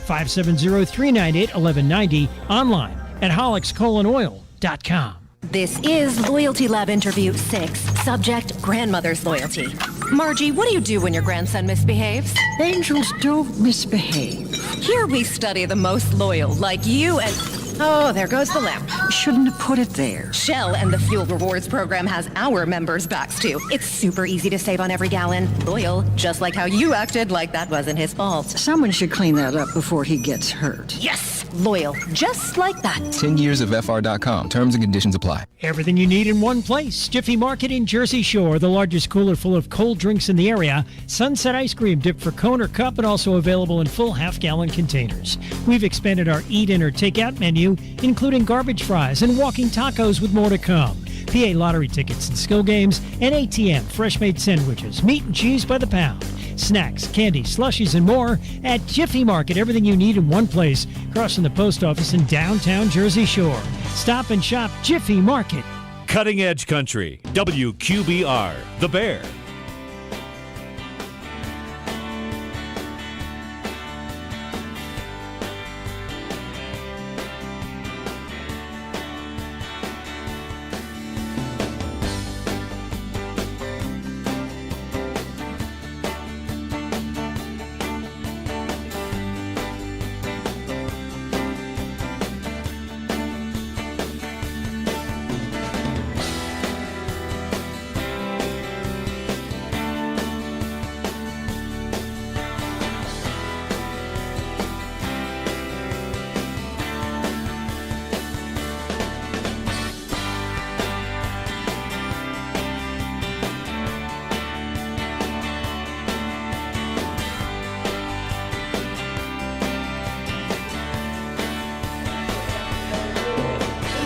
570-398-1190, online at HollicksColonOil.com. This is Loyalty Lab Interview 6. Subject, grandmother's loyalty. Margie, what do you do when your grandson misbehaves? Angels don't misbehave. Here we study the most loyal, like you and... Oh, there goes the lamp. Shouldn't have put it there. Shell and the Fuel Rewards program has our members' backs, too. It's super easy to save on every gallon. Loyal, just like how you acted like that wasn't his fault. Someone should clean that up before he gets hurt. Yes! Loyal, just like that. 10 years of FR.com. Terms and conditions apply. Everything you need in one place. Jiffy Market in Jersey Shore, the largest cooler full of cold drinks in the area. Sunset ice cream dipped for cone or cup and also available in full half-gallon containers. We've expanded our eat-in or take-out menu, including garbage fries and walking tacos with more to come. PA lottery tickets and skill games, and ATM fresh-made sandwiches, meat and cheese by the pound. Snacks, candy, slushies, and more at Jiffy Market. Everything you need in one place, crossing the post office in downtown Jersey Shore. Stop and shop Jiffy Market. Cutting Edge Country, WQBR, The Bear.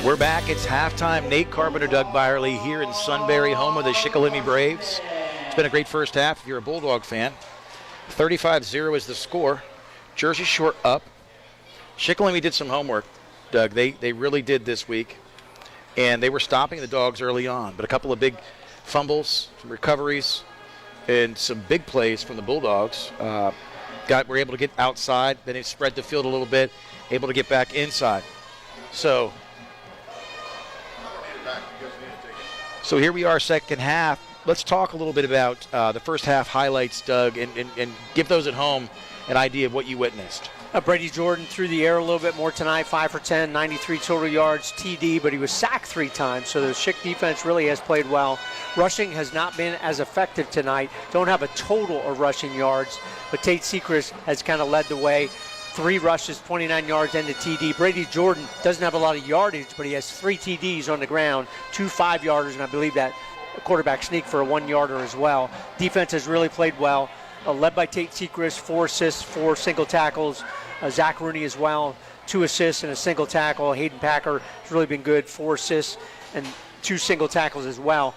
We're back. It's halftime. Nate Carpenter, Doug Byerly here in Sunbury, home of the Shikellamy Braves. It's been a great first half if you're a Bulldog fan. 35-0 is the score. Jersey Shore up. Shikellamy did some homework, Doug. They really did this week. And they were stopping the Dogs early on. But a couple of big fumbles, some recoveries, and some big plays from the Bulldogs. Were able to get outside. Then they spread the field a little bit, able to get back inside. So here we are, second half. Let's talk a little bit about the first half highlights, Doug, and give those at home an idea of what you witnessed. Brady Jordan threw the air a little bit more tonight, 5 for 10, 93 total yards, TD, but he was sacked 3 times, so the Schick defense really has played well. Rushing has not been as effective tonight. Don't have a total of rushing yards, but Tate Sechrist has kind of led the way. 3 rushes, 29 yards, and a TD. Brady Jordan doesn't have a lot of yardage, but he has 3 TDs on the ground, 2 5-yarders, and I believe that quarterback sneak for a 1-yarder as well. Defense has really played well, led by Tate Sechrist, 4 assists, 4 single tackles. Zach Rooney as well, 2 assists and a single tackle. Hayden Packer has really been good, 4 assists and 2 single tackles as well.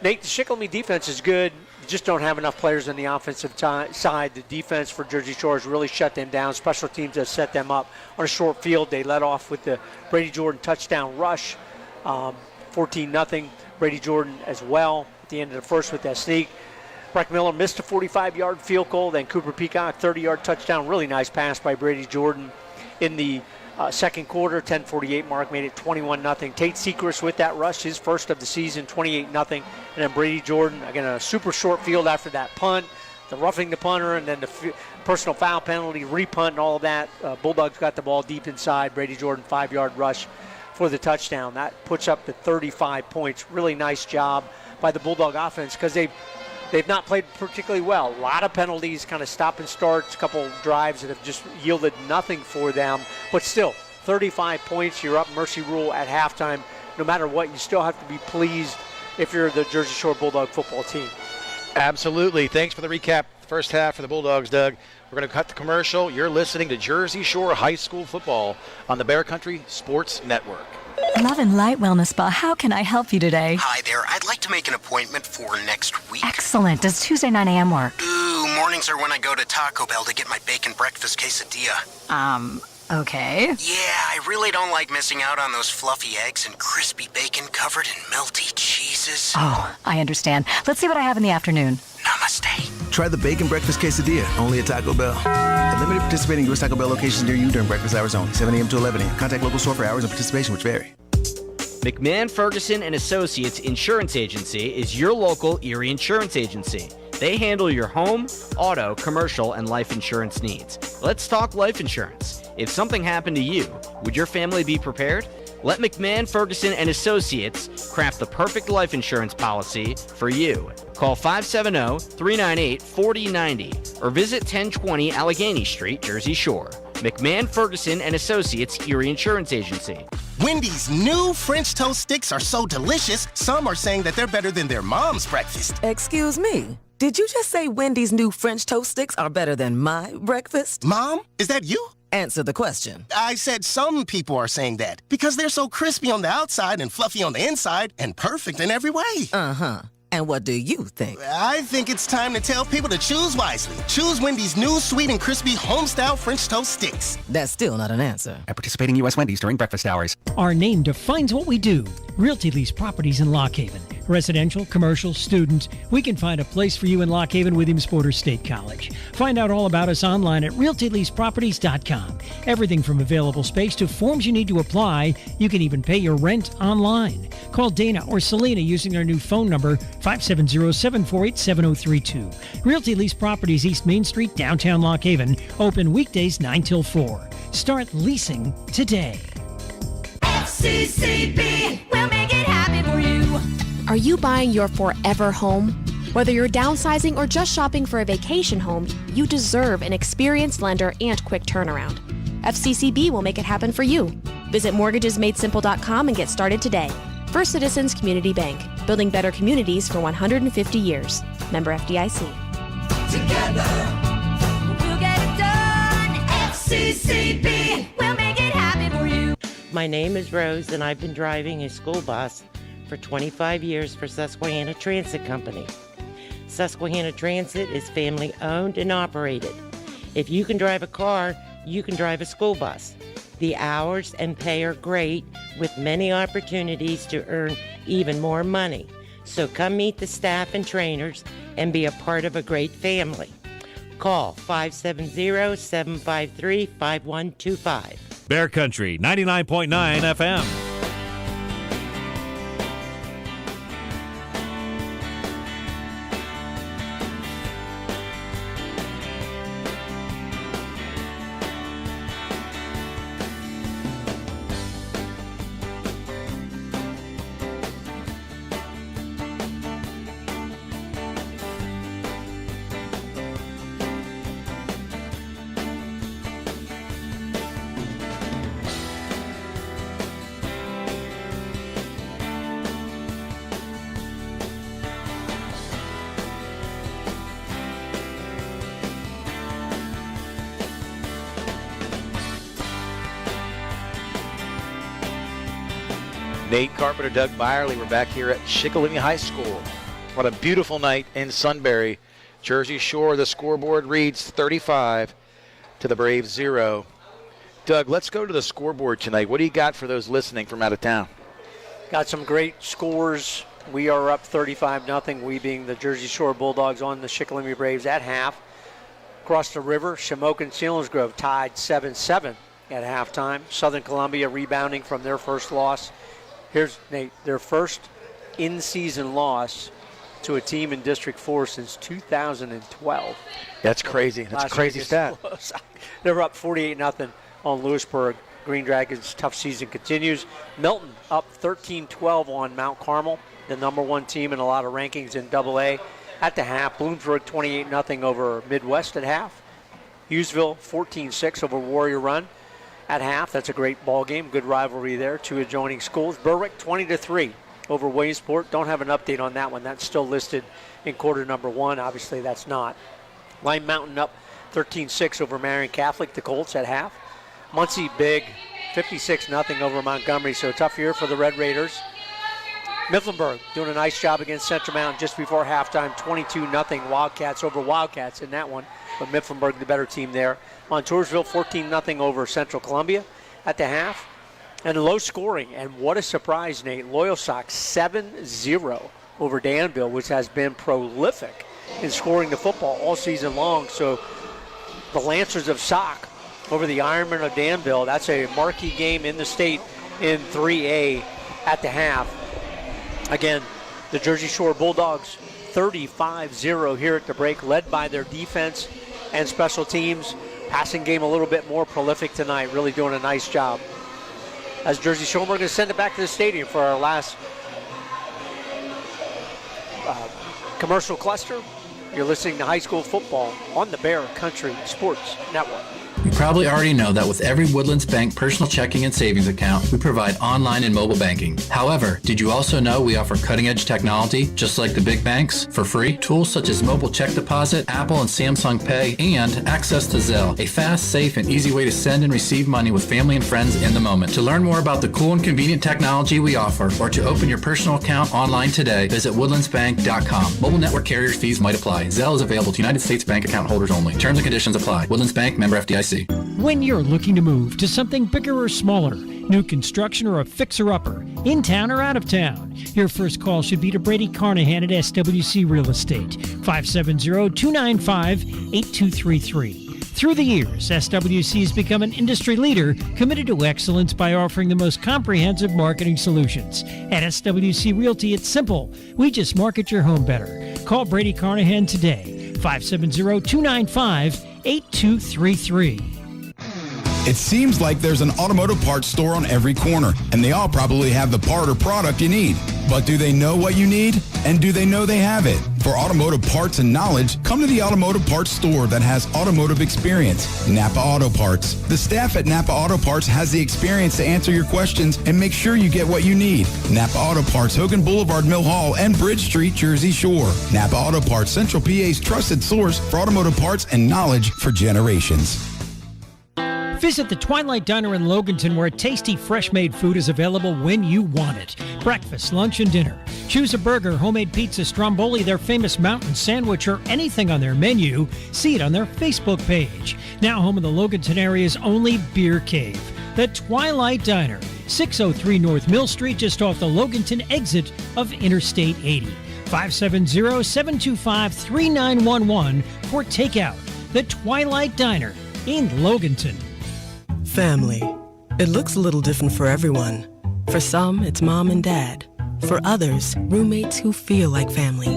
Nate, the Shikellamy defense is good. You just don't have enough players on the offensive side. The defense for Jersey Shore has really shut them down. Special teams have set them up on a short field. They led off with the Brady Jordan touchdown rush, 14-0. Brady Jordan as well at the end of the first with that sneak. Breck Miller missed a 45-yard field goal. Then Cooper Peacock, 30-yard touchdown. Really nice pass by Brady Jordan in the second quarter. 10:48 mark made it 21-0. Tate Sechrist with that rush, his first of the season, 28-0. And then Brady Jordan, again, a super short field after that punt, the roughing the punter, and then the personal foul penalty, repunt, and all of that. Bulldogs got the ball deep inside. Brady Jordan, 5-yard rush for the touchdown. That puts up to 35 points. Really nice job by the Bulldog offense because they've not played particularly well. A lot of penalties, kind of stop and starts, a couple drives that have just yielded nothing for them. But still, 35 points, you're up mercy rule at halftime. No matter what, you still have to be pleased if you're the Jersey Shore Bulldog football team. Absolutely. Thanks for the recap. First half for the Bulldogs, Doug. We're going to cut the commercial. You're listening to Jersey Shore High School football on the Bear Country Sports Network. Love and Light Wellness Spa, how can I help you today? Hi there. I'd like to make an appointment for next week. Excellent. Does Tuesday 9 a.m. work? Ooh, mornings are when I go to Taco Bell to get my bacon breakfast quesadilla. Okay. Yeah, I really don't like missing out on those fluffy eggs and crispy bacon covered in melty cheeses. Oh, I understand. Let's see what I have in the afternoon. Namaste. Try the bacon breakfast quesadilla, only at Taco Bell. At limited participating U.S. Taco Bell locations near you during breakfast hours only, 7 a.m. to 11 a.m. Contact local store for hours of participation, which vary. McMahon, Ferguson, and Associates Insurance Agency is your local Erie insurance agency. They handle your home, auto, commercial, and life insurance needs. Let's talk life insurance. If something happened to you, would your family be prepared? Let McMahon, Ferguson, and Associates craft the perfect life insurance policy for you. Call 570-398-4090 or visit 1020 Allegheny Street, Jersey Shore. McMahon, Ferguson, and Associates Erie Insurance Agency. Wendy's new French toast sticks are so delicious, some are saying that they're better than their mom's breakfast. Excuse me. Did you just say Wendy's new French toast sticks are better than my breakfast? Mom, is that you? Answer the question. I said some people are saying that because they're so crispy on the outside and fluffy on the inside and perfect in every way. Uh-huh. And what do you think? I think it's time to tell people to choose wisely. Choose Wendy's new sweet and crispy home-style French toast sticks. That's still not an answer. At participating U.S. Wendy's during breakfast hours. Our name defines what we do. Realty Lease Properties in Lock Haven. Residential, commercial, student. We can find a place for you in Lock Haven with Porter State College. Find out all about us online at realtyleaseproperties.com. Everything from available space to forms you need to apply. You can even pay your rent online. Call Dana or Selena using our new phone number, 570-748-7032. Realty Lease Properties, East Main Street, downtown Lock Haven. Open weekdays 9 till 4. Start leasing today. FCCB, we'll make it happen for you. Are you buying your forever home? Whether you're downsizing or just shopping for a vacation home, you deserve an experienced lender and quick turnaround. FCCB will make it happen for you. Visit mortgagesmadesimple.com and get started today. First Citizens Community Bank, building better communities for 150 years. Member FDIC. Together, we'll get it done. FCCB, we'll make it happen for you. My name is Rose, and I've been driving a school bus for 25 years for Susquehanna Transit Company. Susquehanna Transit is family owned and operated. If you can drive a car, you can drive a school bus. The hours and pay are great, with many opportunities to earn even more money. So come meet the staff and trainers and be a part of a great family. Call 570-753-5125. Bear Country 99.9 FM. Nate Carpenter, Doug Byerly. We're back here at Shikellamy High School. What a beautiful night in Sunbury, Jersey Shore. The scoreboard reads 35 to the Braves 0. Doug, let's go to the scoreboard tonight. What do you got for those listening from out of town? Got some great scores. We are up 35-0, we being the Jersey Shore Bulldogs on the Shikellamy Braves at half. Across the river, Shamokin and Selinsgrove tied 7-7 at halftime. Southern Columbia rebounding from their first loss. Here's, Nate, their first in-season loss to a team in District 4 since 2012. That's crazy. That's a crazy stat. They were up 48-0 on Lewisburg. Green Dragons' tough season continues. Milton up 13-12 on Mount Carmel, the number one team in a lot of rankings in AA. At the half, Bloomsburg 28-0 over Midwest at half. Hughesville 14-6 over Warrior Run. At half, that's a great ball game. Good rivalry there. Two adjoining schools. Berwick 20-3 over Williamsport. Don't have an update on that one. That's still listed in quarter number one. Obviously, that's not. Lime Mountain up 13-6 over Marion Catholic. The Colts at half. Muncie big, 56-0 over Montgomery. So tough year for the Red Raiders. Mifflinburg doing a nice job against Central Mountain just before halftime. 22-0 Wildcats over Wildcats in that one. But Mifflinburg the better team there. Montoursville 14-0 over Central Columbia at the half. And low scoring. And what a surprise, Nate. Loyal Sox 7-0 over Danville, which has been prolific in scoring the football all season long. So the Lancers of Sauk over the Ironmen of Danville. That's a marquee game in the state in 3A at the half. Again, the Jersey Shore Bulldogs 35-0 here at the break, led by their defense and special teams. Passing game a little bit more prolific tonight, really doing a nice job. As Jersey Shore, we're going to send it back to the stadium for our last commercial cluster. You're listening to high school football on the Bear Country Sports Network. You probably already know that with every Woodlands Bank personal checking and savings account, we provide online and mobile banking. However, did you also know we offer cutting-edge technology, just like the big banks, for free? Tools such as mobile check deposit, Apple and Samsung Pay, and access to Zelle, a fast, safe, and easy way to send and receive money with family and friends in the moment. To learn more about the cool and convenient technology we offer, or to open your personal account online today, visit woodlandsbank.com. Mobile network carrier fees might apply. Zelle is available to United States bank account holders only. Terms and conditions apply. Woodlands Bank, member FDIC. When you're looking to move to something bigger or smaller, new construction or a fixer-upper, in town or out of town, your first call should be to Brady Carnahan at SWC Real Estate, 570-295-8233. Through the years, SWC has become an industry leader committed to excellence by offering the most comprehensive marketing solutions. At SWC Realty, it's simple. We just market your home better. Call Brady Carnahan today, 570-295-8233. It seems like there's an automotive parts store on every corner, and they all probably have the part or product you need. But do they know what you need? And do they know they have it? For automotive parts and knowledge, come to the automotive parts store that has automotive experience, Napa Auto Parts. The staff at Napa Auto Parts has the experience to answer your questions and make sure you get what you need. Napa Auto Parts, Hogan Boulevard, Mill Hall, and Bridge Street, Jersey Shore. Napa Auto Parts, Central PA's trusted source for automotive parts and knowledge for generations. Visit the Twilight Diner in Loganton, where tasty, fresh-made food is available when you want it. Breakfast, lunch, and dinner. Choose a burger, homemade pizza, stromboli, their famous mountain sandwich, or anything on their menu. See it on their Facebook page. Now home of the Loganton area's only beer cave, the Twilight Diner, 603 North Mill Street, just off the Loganton exit of Interstate 80. 570-725-3911 for takeout. The Twilight Diner in Loganton. Family. It looks a little different for everyone. For some, it's mom and dad. For others, roommates who feel like family.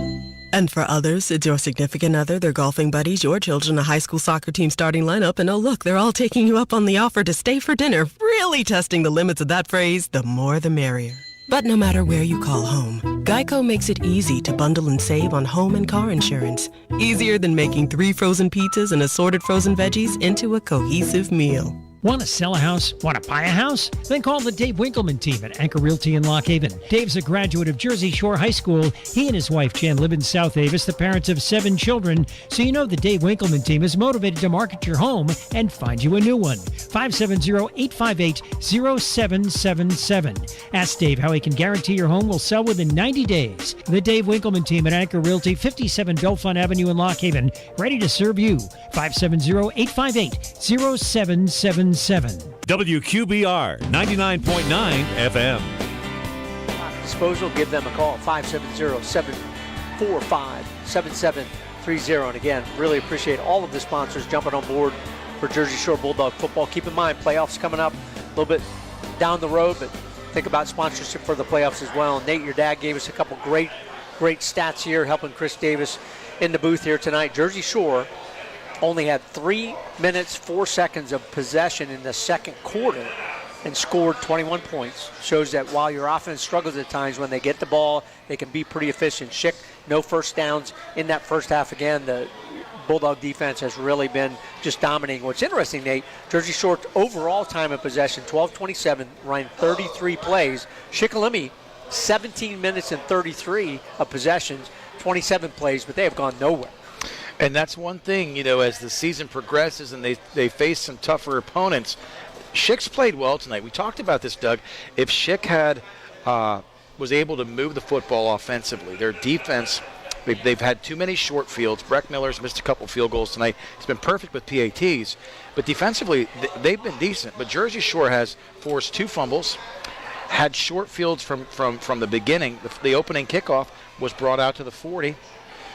And for others, it's your significant other, their golfing buddies, your children, a high school soccer team starting lineup, and oh look, they're all taking you up on the offer to stay for dinner, really testing the limits of that phrase, the more the merrier. But no matter where you call home, Geico makes it easy to bundle and save on home and car insurance. Easier than making 3 frozen pizzas and assorted frozen veggies into a cohesive meal. Want to sell a house? Want to buy a house? Then call the Dave Winkleman team at Anchor Realty in Lock Haven. Dave's a graduate of Jersey Shore High School. He and his wife Jan live in South Avis, the parents of 7 children. So you know the Dave Winkleman team is motivated to market your home and find you a new one. 570-858-0777. Ask Dave how he can guarantee your home will sell within 90 days. The Dave Winkleman team at Anchor Realty, 57 Belfont Avenue in Lock Haven, ready to serve you. 570-858-0777. WQBR 99.9 FM. Disposal, give them a call, 570-745-7730. And again, really appreciate all of the sponsors jumping on board for Jersey Shore Bulldog football. Keep in mind, playoffs coming up a little bit down the road, but think about sponsorship for the playoffs as well. And Nate, your dad, gave us a couple great stats here, helping Chris Davis in the booth here tonight. Jersey Shore only had 3 minutes, 4 seconds of possession in the second quarter and scored 21 points. Shows that while your offense struggles at times, when they get the ball, they can be pretty efficient. Schick, no first downs in that first half. Again, the Bulldog defense has really been just dominating. What's interesting, Nate, Jersey Shore's overall time of possession, 12:27, ran 33 plays. Shikellamy, 17 minutes and 33 of possessions, 27 plays, but they have gone nowhere. And that's one thing, as the season progresses and they face some tougher opponents. Schick's played well tonight. We talked about this, Doug. If Schick was able to move the football offensively, their defense, they've had too many short fields. Breck Miller's missed a couple field goals tonight. He's been perfect with PATs. But defensively, they've been decent. But Jersey Shore has forced 2 fumbles, had short fields from the beginning. The opening kickoff was brought out to the 40.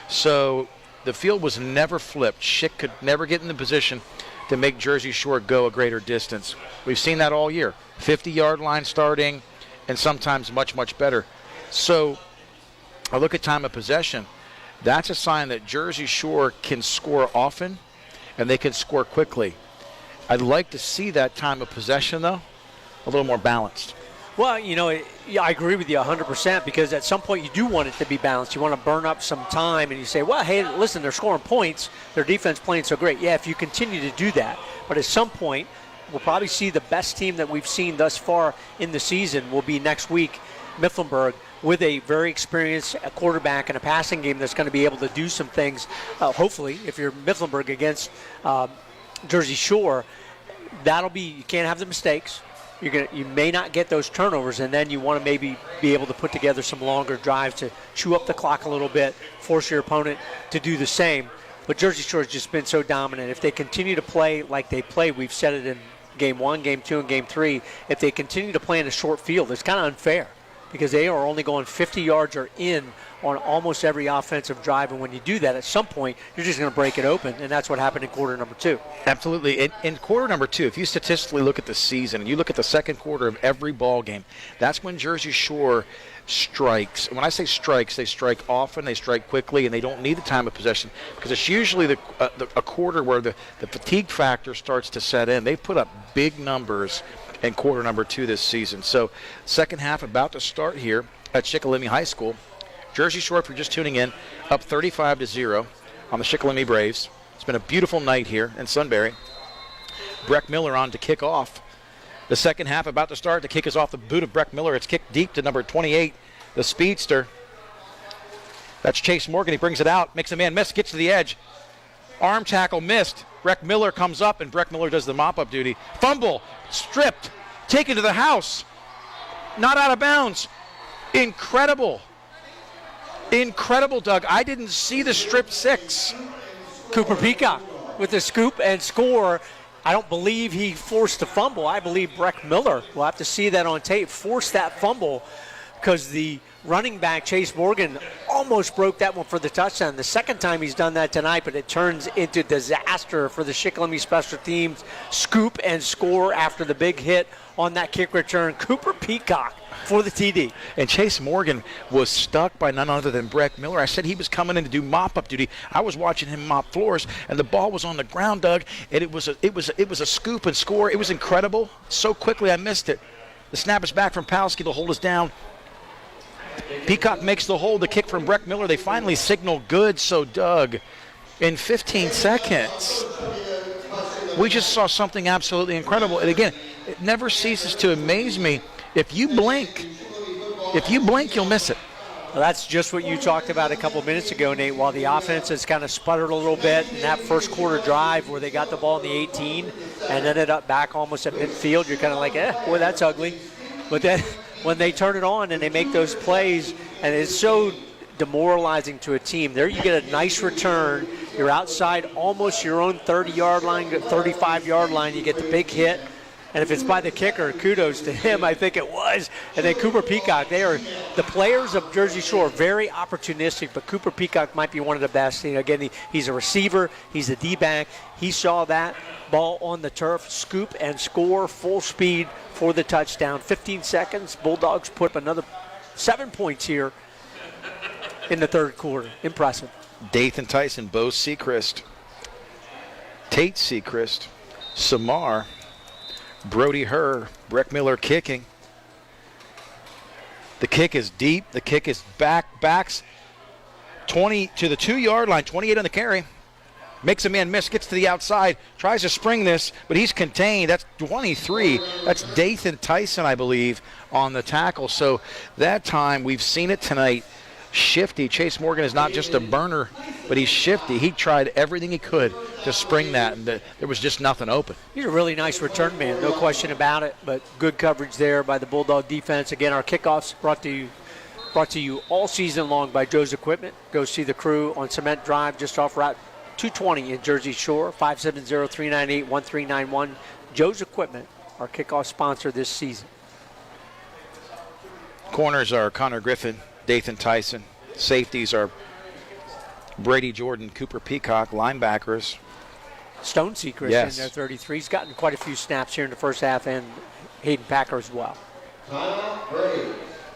So the field was never flipped. Schick could never get in the position to make Jersey Shore go a greater distance. We've seen that all year. 50-yard line starting, and sometimes much, much better. So I look at time of possession. That's a sign that Jersey Shore can score often, and they can score quickly. I'd like to see that time of possession, though, a little more balanced. Well, I agree with you 100% because at some point you do want it to be balanced. You want to burn up some time and you say, well, hey, listen, they're scoring points. Their defense playing so great. Yeah, if you continue to do that. But at some point, we'll probably see the best team that we've seen thus far in the season will be next week, Mifflinburg, with a very experienced quarterback and a passing game that's going to be able to do some things. Hopefully, if you're Mifflinburg against Jersey Shore, you can't have the mistakes. You may not get those turnovers, and then you want to maybe be able to put together some longer drives to chew up the clock a little bit, force your opponent to do the same. But Jersey Shore has just been so dominant. If they continue to play like they play, we've said it in Game 1, Game 2, and Game 3, if they continue to play in a short field, it's kind of unfair because they are only going 50 yards or in on almost every offensive drive. And when you do that, at some point, you're just going to break it open, and that's what happened in quarter number 2. Absolutely. In quarter number 2, if you statistically look at the season and you look at the second quarter of every ball game, that's when Jersey Shore strikes. When I say strikes, they strike often, they strike quickly, and they don't need the time of possession because it's usually a quarter where the fatigue factor starts to set in. They've put up big numbers in quarter number 2 this season. So second half about to start here at Shikellamy High School. Jersey Shore, if you're just tuning in, up 35-0 on the Shikellamy Braves. It's been a beautiful night here in Sunbury. Breck Miller on to kick off. The second half about to start. The kick is off the boot of Breck Miller. It's kicked deep to number 28, the speedster. That's Chase Morgan. He brings it out, makes a man miss, gets to the edge. Arm tackle missed. Breck Miller comes up, and Breck Miller does the mop-up duty. Fumble, stripped, taken to the house. Not out of bounds. Incredible. Incredible, Doug. I didn't see the strip 6. Cooper Peacock with the scoop and score. I don't believe he forced the fumble. I believe Breck Miller, we'll have to see that on tape, forced that fumble because the running back, Chase Morgan, almost broke that one for the touchdown. The second time he's done that tonight, but it turns into disaster for the Shikellamy special teams. Scoop and score after the big hit on that kick return. Cooper Peacock for the TD. And Chase Morgan was stuck by none other than Breck Miller. I said he was coming in to do mop-up duty. I was watching him mop floors, and the ball was on the ground, Doug, and it was a scoop and score. It was incredible. So quickly I missed it. The snap is back from Palski. The hold is down. Peacock makes the hold. The kick from Breck Miller. They finally signal good. So, Doug, in 15 seconds, we just saw something absolutely incredible. And again, it never ceases to amaze me. If you blink, you'll miss it. Well, that's just what you talked about a couple minutes ago, Nate. While the offense has kind of sputtered a little bit in that first quarter drive where they got the ball in the 18 and ended up back almost at midfield, you're kind of like, boy, that's ugly. But then when they turn it on and they make those plays, and it's so demoralizing to a team. There you get a nice return. You're outside almost your own 30-yard line, 35-yard line. You get the big hit. And if it's by the kicker, kudos to him. I think it was. And then Cooper Peacock, they are the players of Jersey Shore, very opportunistic, but Cooper Peacock might be one of the best. Again, he's a receiver. He's a D-back. He saw that ball on the turf, scoop and score, full speed for the touchdown. 15 seconds. Bulldogs put up another 7 points here in the third quarter. Impressive. Dathan Tyson, Bo Sechrist, Tate Sechrist, Samar, Brody Herr, Breck Miller kicking. The kick is deep. The kick is backs 20 to the 2-yard line, 28 on the carry. Makes a man miss, gets to the outside, tries to spring this, but he's contained. That's 23. That's Dathan Tyson, I believe, on the tackle. So that time, we've seen it tonight. Shifty. Chase Morgan is not just a burner, but he's shifty. He tried everything he could to spring that, and there was just nothing open. He's a really nice return man, no question about it, but good coverage there by the Bulldog defense. Again, our kickoffs brought to you all season long by Joe's Equipment. Go see the crew on Cement Drive just off Route 220 in Jersey Shore, 570-398-1391. Joe's Equipment, our kickoff sponsor this season. Corners are Connor Griffin, Dathan Tyson. Safeties are Brady Jordan, Cooper Peacock, linebackers. Stone Secret Yes. in there, 33. He's gotten quite a few snaps here in the first half, and Hayden Packer as well.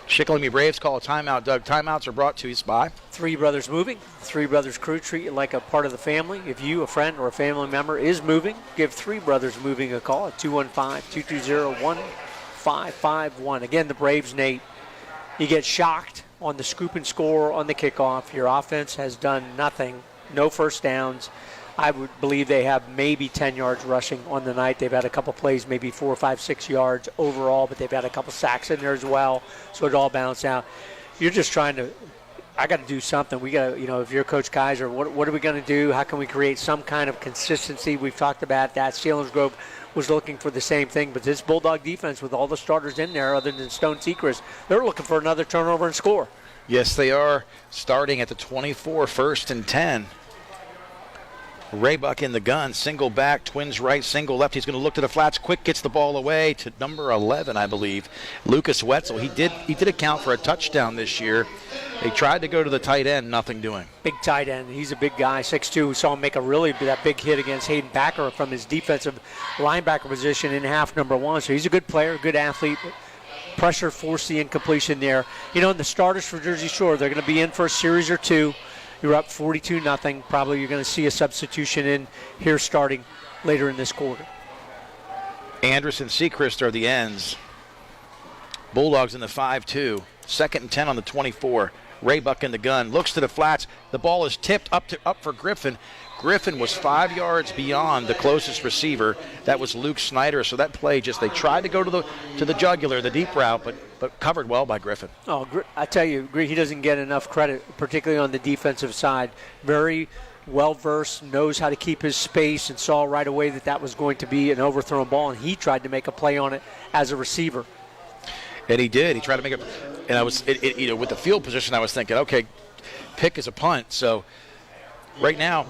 Shikellamy Braves call a timeout, Doug. Timeouts are brought to you by Three Brothers Moving. Three Brothers Crew treat you like a part of the family. If you, a friend, or a family member is moving, give Three Brothers Moving a call at 215-220-1551. Again, the Braves, Nate, you get shocked on the scoop and score on the kickoff. Your offense has done nothing, no first downs. I would believe they have maybe 10 yards rushing on the night. They've had a couple plays, maybe 4, 5, 6 yards overall, but they've had a couple sacks in there as well, so it all balanced out. You're just trying to, I got to do something. We got to, if you're Coach Kaiser, what are we going to do? How can we create some kind of consistency? We've talked about that. Selinsgrove was looking for the same thing, but this Bulldog defense with all the starters in there other than Stone Sechrist, they're looking for another turnover and score. Yes, they are, starting at the 24, 1st and 10. Raybuck in the gun, single back, twins right, single left. He's going to look to the flats, quick gets the ball away to number 11, I believe, Lucas Wetzel. He did account for a touchdown this year. They tried to go to the tight end, nothing doing. Big tight end. He's a big guy, 6'2". We saw him make that big hit against Hayden Packer from his defensive linebacker position in half number 1. So he's a good player, good athlete. Pressure forced the incompletion there. And the starters for Jersey Shore, they're going to be in for a series or two. You're up 42-0. Probably you're going to see a substitution in here starting later in this quarter. Anderson, Sechrist are the ends. Bulldogs in the 5-2. 2nd and 10 on the 24. Raybuck in the gun. Looks to the flats. The ball is tipped up for Griffin. Griffin was 5 yards beyond the closest receiver. That was Luke Snyder. So that play they tried to go to the jugular, the deep route, but covered well by Griffin. Oh, I tell you, he doesn't get enough credit, particularly on the defensive side. Very well-versed, knows how to keep his space, and saw right away that was going to be an overthrown ball, and he tried to make a play on it as a receiver. And he did. He tried to make it. And I was, with the field position, I was thinking, okay, pick is a punt. So right now,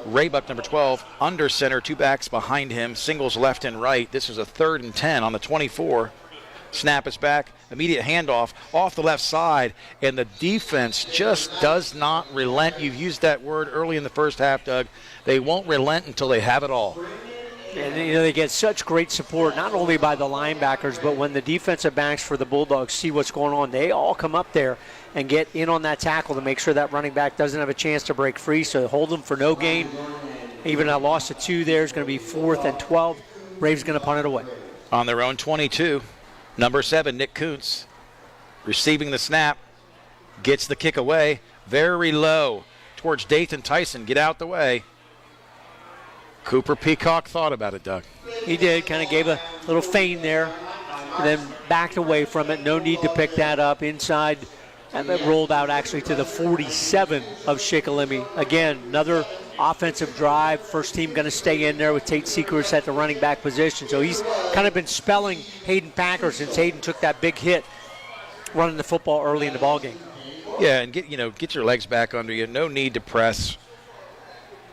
Raybuck, number 12, under center, 2 backs behind him, singles left and right. This is a 3rd and 10 on the 24. Snap is back, immediate handoff off the left side, and the defense just does not relent. You've used that word early in the first half, Doug. They won't relent until they have it all. And they get such great support, not only by the linebackers, but when the defensive backs for the Bulldogs see what's going on, they all come up there and get in on that tackle to make sure that running back doesn't have a chance to break free. So hold them for no gain. Even a loss of 2 there is going to be 4th and 12. Braves going to punt it away. On their own 22. Number 7, Nick Kuntz, receiving the snap, gets the kick away, very low towards Dathan Tyson. Get out the way. Cooper Peacock thought about it, Doug. He did, kind of gave a little feint there, and then backed away from it. No need to pick that up inside. And it rolled out actually to the 47 of Shikellamy. Again, another offensive drive. First team going to stay in there with Tate Sechrist at the running back position. So he's kind of been spelling Hayden Packer since Hayden took that big hit running the football early in the ballgame. Yeah, and get your legs back under you. No need to press.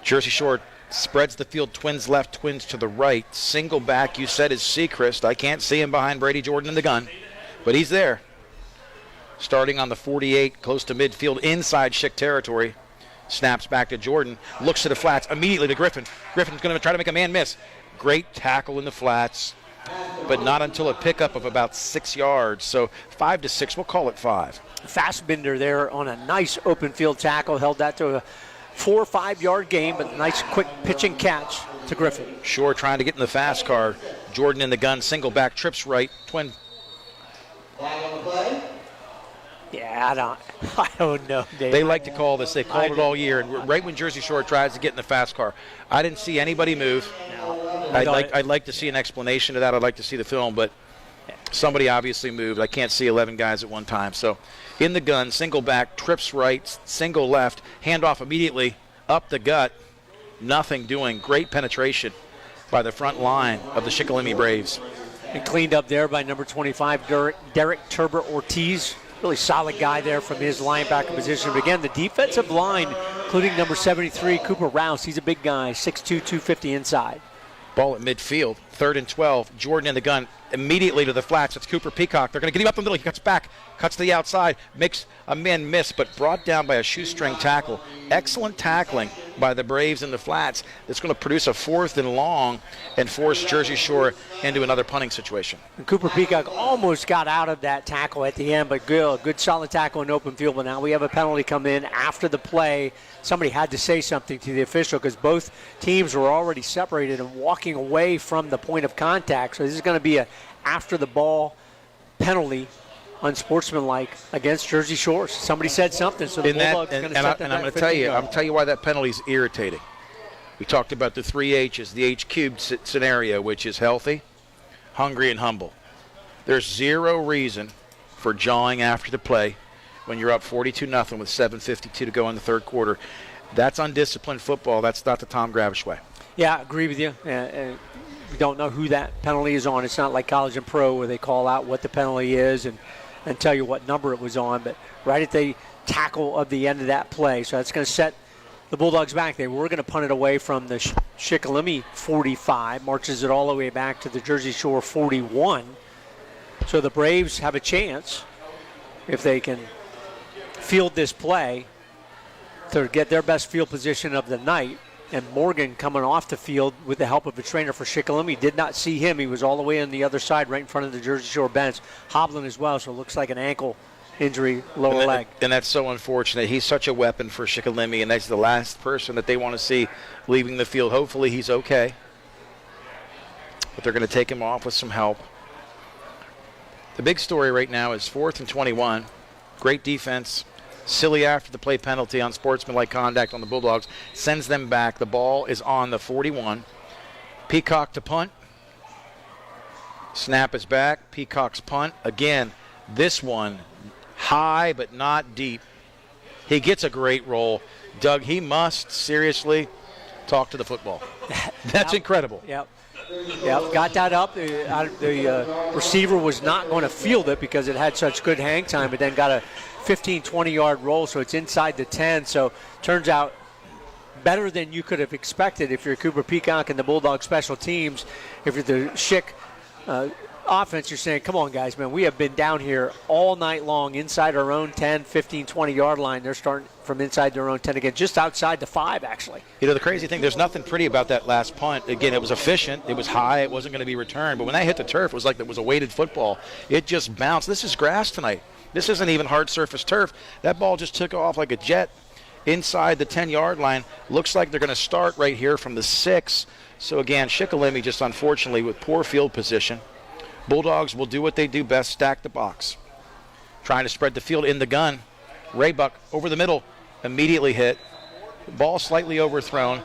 Jersey Shore spreads the field, twins left, twins to the right. Single back, you said, is Sechrist. I can't see him behind Brady Jordan in the gun, but he's there. Starting on the 48, close to midfield, inside Schick territory. Snaps back to Jordan, looks to the flats, immediately to Griffin. Griffin's going to try to make a man miss. Great tackle in the flats, but not until a pickup of about 6 yards. So 5 to 6, we'll call it 5. Fastbender there on a nice open field tackle, held that to a 4 or 5 yard gain, but nice quick pitch and catch to Griffin. Shore trying to get in the fast car. Jordan in the gun, single back, trips right, twin. Yeah, I don't know, Dave. They like to call this. They called it all year, and right when Jersey Shore tries to get in the fast car, I didn't see anybody move. No. I'd like to see an explanation of that. I'd like to see the film, but somebody obviously moved. I can't see 11 guys at one time. So in the gun, single back, trips right, single left, handoff immediately up the gut. Nothing doing. Great penetration by the front line of the Shikellamy Braves. And cleaned up there by number 25, Derek Turbert Ortiz. Really solid guy there from his linebacker position. But again, the defensive line, including number 73, Cooper Rouse, he's a big guy, 6'2", 250 inside. Ball at midfield. 3rd and 12. Jordan in the gun immediately to the flats. It's Cooper Peacock. They're going to get him up the middle. He cuts back, cuts to the outside, makes a man miss, but brought down by a shoestring tackle. Excellent tackling by the Braves in the flats. It's going to produce a 4th and long and force Jersey Shore into another punting situation. And Cooper Peacock almost got out of that tackle at the end, but good solid tackle in open field. But now we have a penalty come in after the play. Somebody had to say something to the official because both teams were already separated and walking away from the point of contact. So this is going to be a after the ball penalty, unsportsmanlike against Jersey Shore. Somebody said something, so the Bulldogs are going to set that. And I'm going to tell you why that penalty is irritating. We talked about the 3 H's, the H cubed scenario, which is healthy, hungry, and humble. There's zero reason for jawing after the play when you're up 42-0 with 7:52 to go in the third quarter. That's undisciplined football. That's not the Tom Gravish way. Yeah, I agree with you. We don't know who that penalty is on. It's not like college and pro where they call out what the penalty is and tell you what number it was on. But right at the tackle of the end of that play, so that's going to set the Bulldogs back. They were going to punt it away from the Shikellamy 45, marches it all the way back to the Jersey Shore 41. So the Braves have a chance, if they can field this play, to get their best field position of the night. And Morgan coming off the field with the help of a trainer for Shikellamy. Did not see him. He was all the way on the other side right in front of the Jersey Shore bench, hobbling as well, so it looks like an ankle injury, lower leg. And that's so unfortunate. He's such a weapon for Shikellamy, and that's the last person that they want to see leaving the field. Hopefully he's okay. But they're going to take him off with some help. The big story right now is 4th and 21. Great defense. Silly after the play penalty on sportsmanlike conduct on the Bulldogs. Sends them back. The ball is on the 41. Peacock to punt. Snap is back. Peacock's punt. Again, this one high but not deep. He gets a great roll. Doug, he must seriously talk to the football. That's incredible. Yep. Got that up. The receiver was not going to field it because it had such good hang time, but then got a 15, 20-yard roll, so it's inside the 10. So turns out better than you could have expected if you're Cooper Peacock and the Bulldog special teams. If you're the Schick offense, you're saying, come on, guys, man, we have been down here all night long inside our own 10, 15, 20-yard line. They're starting from inside their own 10 again, just outside the 5, actually. You know, the crazy thing, there's nothing pretty about that last punt. Again, it was efficient. It was high. It wasn't going to be returned. But when that hit the turf, it was like it was a weighted football. It just bounced. This is grass tonight. This isn't even hard surface turf. That ball just took off like a jet inside the 10-yard line. Looks like they're going to start right here from the 6. So, again, Shikellamy just unfortunately with poor field position. Bulldogs will do what they do best, stack the box. Trying to spread the field in the gun. Raybuck over the middle, immediately hit. Ball slightly overthrown,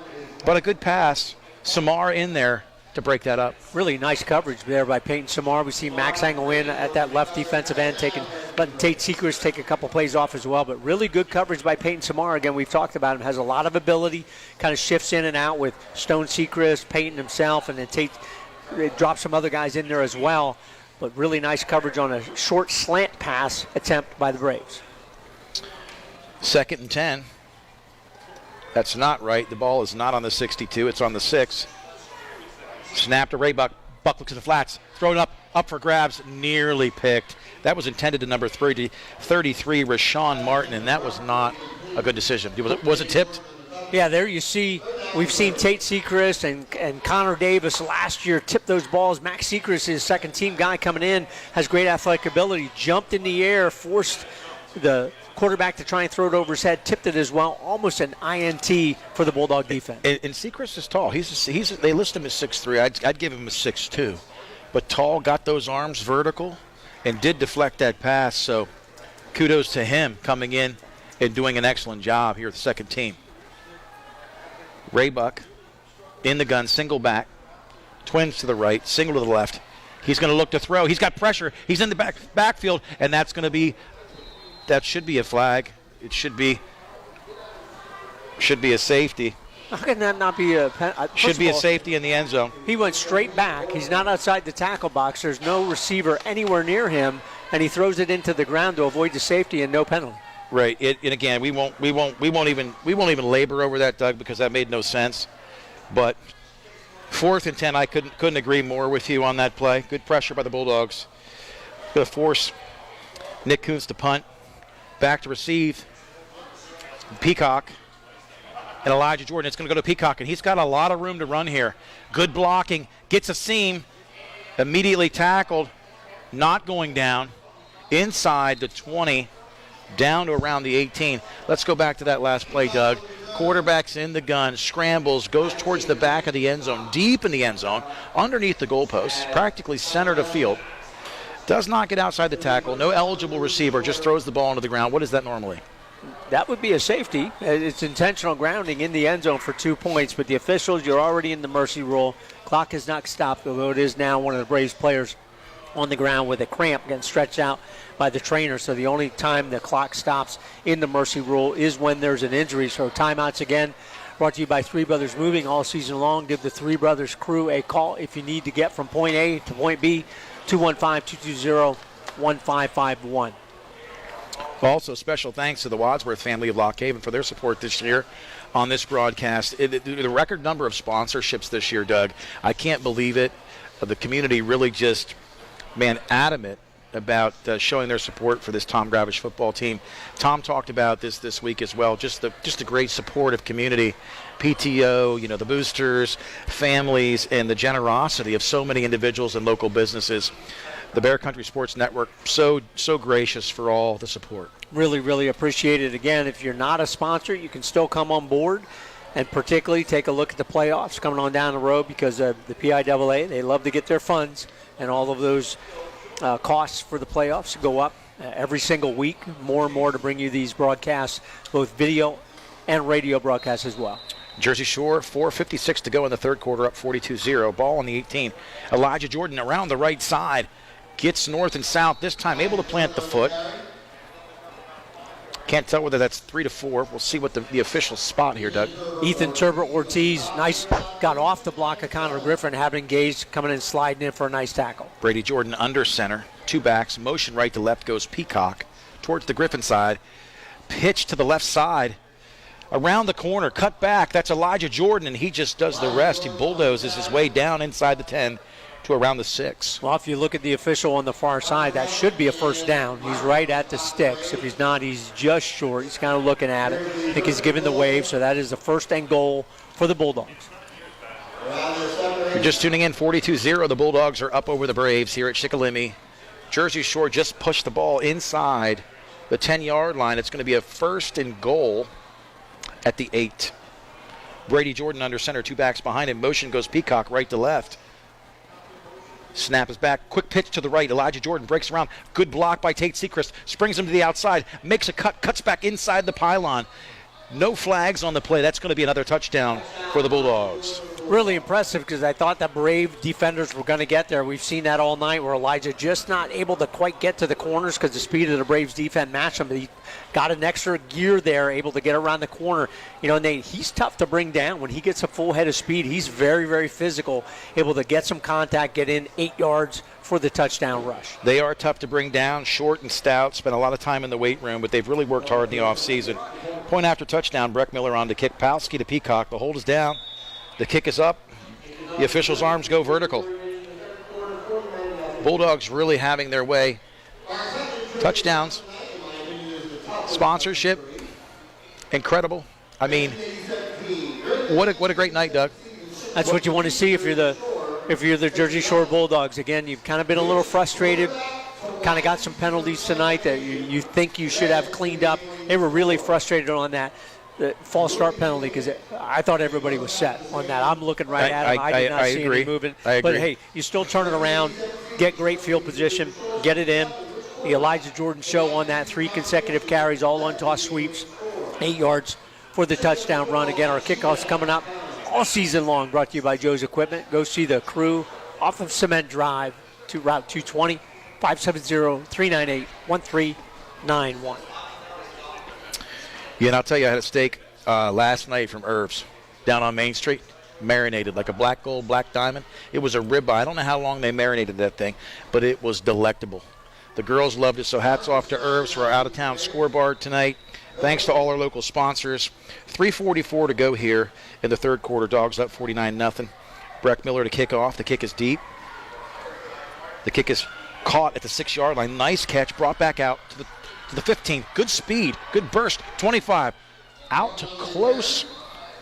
but a good pass. Samar in there to break that up. Really nice coverage there by Peyton Samar. We see Max Angle in at that left defensive end, letting Tate Seacrest take a couple plays off as well, but really good coverage by Peyton Samar. Again, we've talked about him, has a lot of ability, kind of shifts in and out with Stone Seacrest, Peyton himself, and then Tate drops some other guys in there as well, but really nice coverage on a short slant pass attempt by the Braves. 2nd and 10. That's not right. The ball is not on the 62. It's on the 6. Snap to Raybuck. Buck looks at the flats. Thrown up for grabs. Nearly picked. That was intended to number 33, Rashawn Martin, and that was not a good decision. Was it tipped? Yeah, there you see, we've seen Tate Seacrest and Connor Davis last year tip those balls. Max Seacrest, his second team guy coming in, has great athletic ability. Jumped in the air, forced the quarterback to try and throw it over his head, tipped it as well. Almost an INT for the Bulldog defense. And Seacrest is tall. They list him as 6'3". I'd give him a 6'2". But tall, got those arms vertical, and did deflect that pass. So kudos to him coming in and doing an excellent job here with the second team. Raybuck in the gun, single back, twins to the right, single to the left. He's going to look to throw. He's got pressure. He's in the backfield, and that should be a flag. It should be a safety. How can that not be a should be a safety in the end zone? He went straight back. He's not outside the tackle box. There's no receiver anywhere near him, and he throws it into the ground to avoid the safety and no penalty. Right. And again, we won't even labor over that, Doug, because that made no sense. But 4th and 10, I couldn't agree more with you on that play. Good pressure by the Bulldogs. Going to force Nick Kuntz to punt. Back to receive. Peacock. And Elijah Jordan. It's going to go to Peacock, and he's got a lot of room to run here. Good blocking. Gets a seam. Immediately tackled. Not going down. Inside the 20. Down to around the 18. Let's go back to that last play, Doug. Quarterback's in the gun, scrambles, goes towards the back of the end zone, deep in the end zone, underneath the goalposts, practically center of field. Does not get outside the tackle. No eligible receiver, just throws the ball into the ground. What is that normally? That would be a safety. It's intentional grounding in the end zone for 2 points, but the officials, you're already in the mercy rule. Clock has not stopped, although it is now one of the Braves players on the ground with a cramp getting stretched out by the trainer. So the only time the clock stops in the mercy rule is when there's an injury. So timeouts again, brought to you by Three Brothers Moving all season long. Give the Three Brothers crew a call if you need to get from point A to point B, 215-220-1551. Also, special thanks to the Wadsworth family of Lock Haven for their support this year on this broadcast. The record number of sponsorships this year, Doug, I can't believe it. The community really just, adamant about showing their support for this Tom Gravish football team. Tom talked about this week as well, just the great supportive community, PTO, the boosters, families, and the generosity of so many individuals and local businesses. The Bear Country Sports Network, so gracious for all the support. Really, really appreciate it. Again, if you're not a sponsor, you can still come on board and particularly take a look at the playoffs coming on down the road, because the PIAA, they love to get their funds, and all of those costs for the playoffs go up every single week, more and more, to bring you these broadcasts, both video and radio broadcasts as well. Jersey Shore, 4:56 to go in the third quarter, up 42-0. Ball on the 18. Elijah Jordan around the right side. Gets north and south, this time able to plant the foot. Can't tell whether that's 3 to 4. We'll see what the official spot here, Doug. Ethan Turbot Ortiz, nice, got off the block of Connor Griffin, having engaged, coming in, sliding in for a nice tackle. Brady Jordan under center, 2 backs, motion right to left goes Peacock towards the Griffin side. Pitch to the left side, around the corner, cut back. That's Elijah Jordan, and he just does the rest. He bulldozes his way down inside the 10 to around the 6. Well, if you look at the official on the far side, that should be a first down. He's right at the sticks. If he's not, he's just short. He's kind of looking at it. I think he's giving the wave, so that is the first and goal for the Bulldogs. If you're just tuning in, 42-0. The Bulldogs are up over the Braves here at Shikellamy. Jersey Shore just pushed the ball inside the 10-yard line. It's going to be a first and goal at the 8. Brady Jordan under center, 2 backs behind him. Motion goes Peacock right to left. Snap is back. Quick pitch to the right. Elijah Jordan breaks around. Good block by Tate Sechrist. Springs him to the outside. Makes a cut. Cuts back inside the pylon. No flags on the play. That's going to be another touchdown for the Bulldogs. Really impressive, because I thought that Brave defenders were going to get there. We've seen that all night, where Elijah just not able to quite get to the corners because the speed of the Braves defense matched him. But he got an extra gear there, able to get around the corner. And he's tough to bring down. When he gets a full head of speed, he's very, very physical, able to get some contact, get in 8 yards for the touchdown rush. They are tough to bring down, short and stout, spent a lot of time in the weight room, but they've really worked hard in the offseason. Point after touchdown, Breck Miller on to kick. Palski to Peacock. The hold is down. The kick is up. The officials' arms go vertical. Bulldogs really having their way. Touchdowns. Sponsorship. Incredible. I mean, what a great night, Doug. That's what you want to see if you're the Jersey Shore Bulldogs. Again, you've kind of been a little frustrated. Kind of got some penalties tonight that you think you should have cleaned up. They were really frustrated on that. The false start penalty, because I thought everybody was set on that. I'm looking right at him. I did not see any movement. But, hey, you still turn it around, get great field position, get it in. The Elijah Jordan show on that, 3 consecutive carries, all untouched sweeps, 8 yards for the touchdown run. Again, our kickoff's coming up all season long, brought to you by Joe's Equipment. Go see the crew off of Cement Drive to Route 220, 570-398-1391. Yeah, and I'll tell you, I had a steak last night from Irv's down on Main Street, marinated like a black gold, black diamond. It was a ribeye. I don't know how long they marinated that thing, but it was delectable. The girls loved it, so hats off to Irv's for our out-of-town scoreboard tonight. Thanks to all our local sponsors. 3:44 to go here in the third quarter. Dogs up 49-0. Breck Miller to kick off. The kick is deep. The kick is caught at the 6-yard line. Nice catch, brought back out to the 15. Good speed, good burst. 25, out to close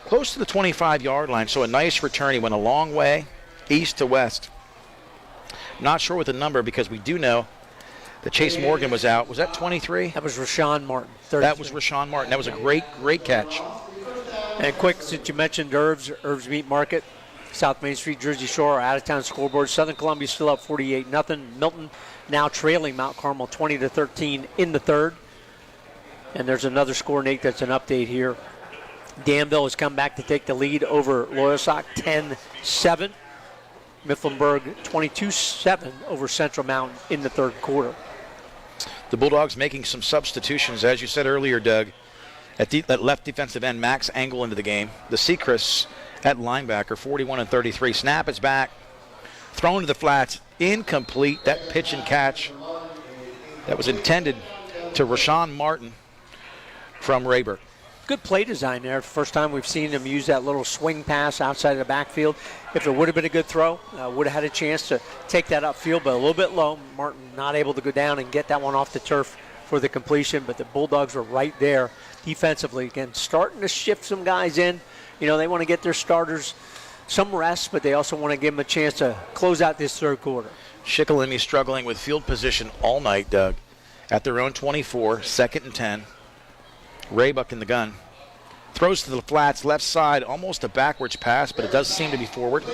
to the 25-yard line. So a nice return. He went a long way, east to west. Not sure what the number, because we do know that Chase Morgan was out. Was that 23? That was Rashawn Martin. 33. That was Rashawn Martin. That was a great catch. And quick, since you mentioned Irv's Meat Market, South Main Street, Jersey Shore, out-of-town scoreboard. Southern Columbia still up 48-0. Milton now trailing Mount Carmel 20-13 in the third. And there's another score, Nate, that's an update here. Danville has come back to take the lead over Loyalsock, 10-7. Mifflinburg 22-7 over Central Mountain in the third quarter. The Bulldogs making some substitutions, as you said earlier, Doug. At left defensive end, Max Engel into the game. The Sechrist at linebacker, 41-33. Snap is back. Thrown to the flats. Incomplete. That pitch and catch that was intended to Rashawn Martin from Rayburn. Good play design there. First time we've seen them use that little swing pass outside of the backfield. If it would have been a good throw, would have had a chance to take that upfield, but a little bit low. Martin not able to go down and get that one off the turf for the completion, but the Bulldogs were right there defensively. Again, starting to shift some guys in. You know, they want to get their starters some rest, but they also want to give them a chance to close out this third quarter. Shikellamy struggling with field position all night, Doug. At their own 24, 2nd and 10. Raybuck in the gun. Throws to the flats, left side, almost a backwards pass, but it does seem to be forward.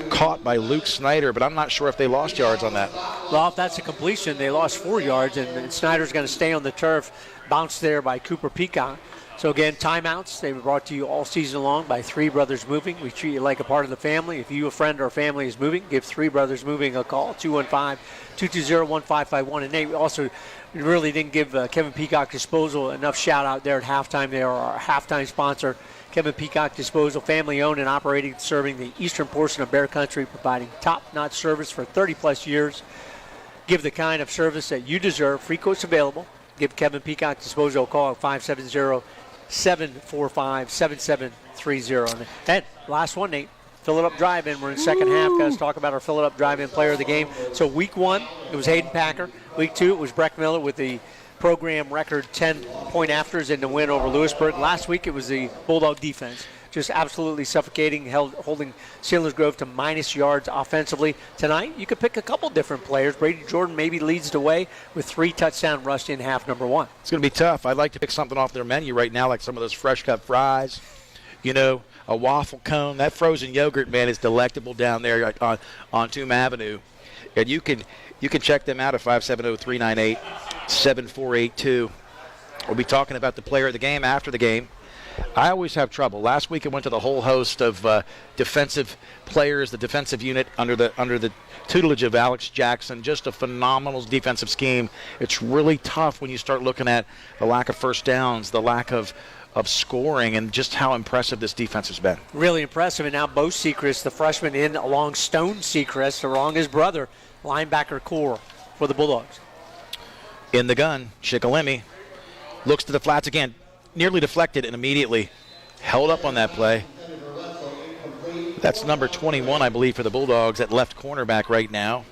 Caught by Luke Snyder, but I'm not sure if they lost yards on that. Well, if that's a completion, they lost 4 yards, and Snyder's going to stay on the turf. Bounced there by Cooper Peacock. So again, timeouts, they were brought to you all season long by Three Brothers Moving. We treat you like a part of the family. If you, a friend, or family is moving, give Three Brothers Moving a call, 215-220-1551. And Nate, also really didn't give Kevin Peacock Disposal enough shout out there at halftime. They are our halftime sponsor. Kevin Peacock Disposal, family owned and operating, serving the eastern portion of Bear Country, providing top-notch service for 30-plus years. Give the kind of service that you deserve. Free quotes available. Give Kevin Peacock Disposal a call at 570-745-7730. And last one, Nate, fill it up drive-in. We're in second half. Guys, talk about our fill it up drive-in player of the game. So week 1, it was Hayden Packer. Week 2, it was Breck Miller with the program record 10-point afters in the win over Lewisburg. Last week, it was the Bulldog defense. Just absolutely suffocating, holding Sealands Grove to minus yards offensively. Tonight, you could pick a couple different players. Brady Jordan maybe leads the way with 3 touchdown rush in half number 1. It's going to be tough. I'd like to pick something off their menu right now, like some of those fresh cut fries, you know, a waffle cone. That frozen yogurt, man, is delectable down there on Tomb Avenue. And you can check them out at 570-398-7482. We'll be talking about the player of the game after the game. I always have trouble. Last week I went to the whole host of defensive players, the defensive unit under the tutelage of Alex Jackson. Just a phenomenal defensive scheme. It's really tough when you start looking at the lack of first downs, the lack of scoring, and just how impressive this defense has been. Really impressive. And now Bo Sechrist, the freshman, in along Stone Sechrist, along his brother, linebacker core for the Bulldogs. In the gun, Shikellamy looks to the flats again. Nearly deflected and immediately held up on that play. That's number 21, I believe, for the Bulldogs at left cornerback right now.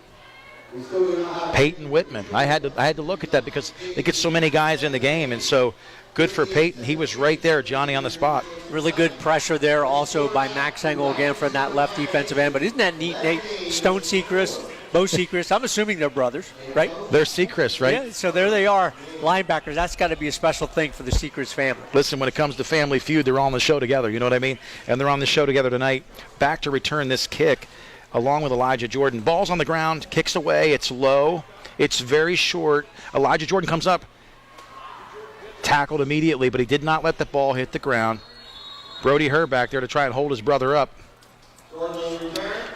Peyton Whitman. I had to look at that because they get so many guys in the game, and so good for Peyton. He was right there, Johnny, on the spot. Really good pressure there also by Max Engel again from that left defensive end. But isn't that neat, Nate? Stone Sechrist, Bo Sechrist. I'm assuming they're brothers, right? They're Sechrist, right? Yeah, so there they are, linebackers. That's got to be a special thing for the Sechrist family. Listen, when it comes to Family Feud, they're all on the show together, you know what I mean? And they're on the show together tonight. Back to return this kick along with Elijah Jordan. Ball's on the ground, kicks away, it's low, it's very short. Elijah Jordan comes up, tackled immediately, but he did not let the ball hit the ground. Brody Herr back there to try and hold his brother up.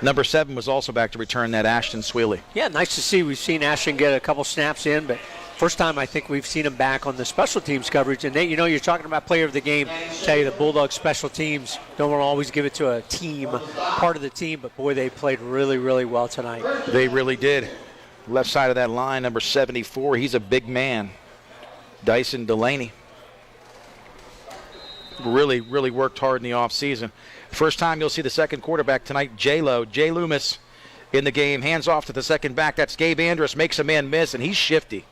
Number 7 was also back to return that, Ashton Swaley. Yeah, nice to see. We've seen Ashton get a couple snaps in, but first time I think we've seen him back on the special teams coverage. And Nate, you know, you're talking about player of the game. I tell you, the Bulldogs special teams don't want to always give it to a team, part of the team, but boy, they played really, really well tonight. They really did. Left side of that line, number 74, he's a big man. Dyson Delaney. Really, really worked hard in the offseason. First time you'll see the second quarterback tonight, Jay Loomis, in the game. Hands off to the second back. That's Gabe Andrus. Makes a man miss, and he's shifty.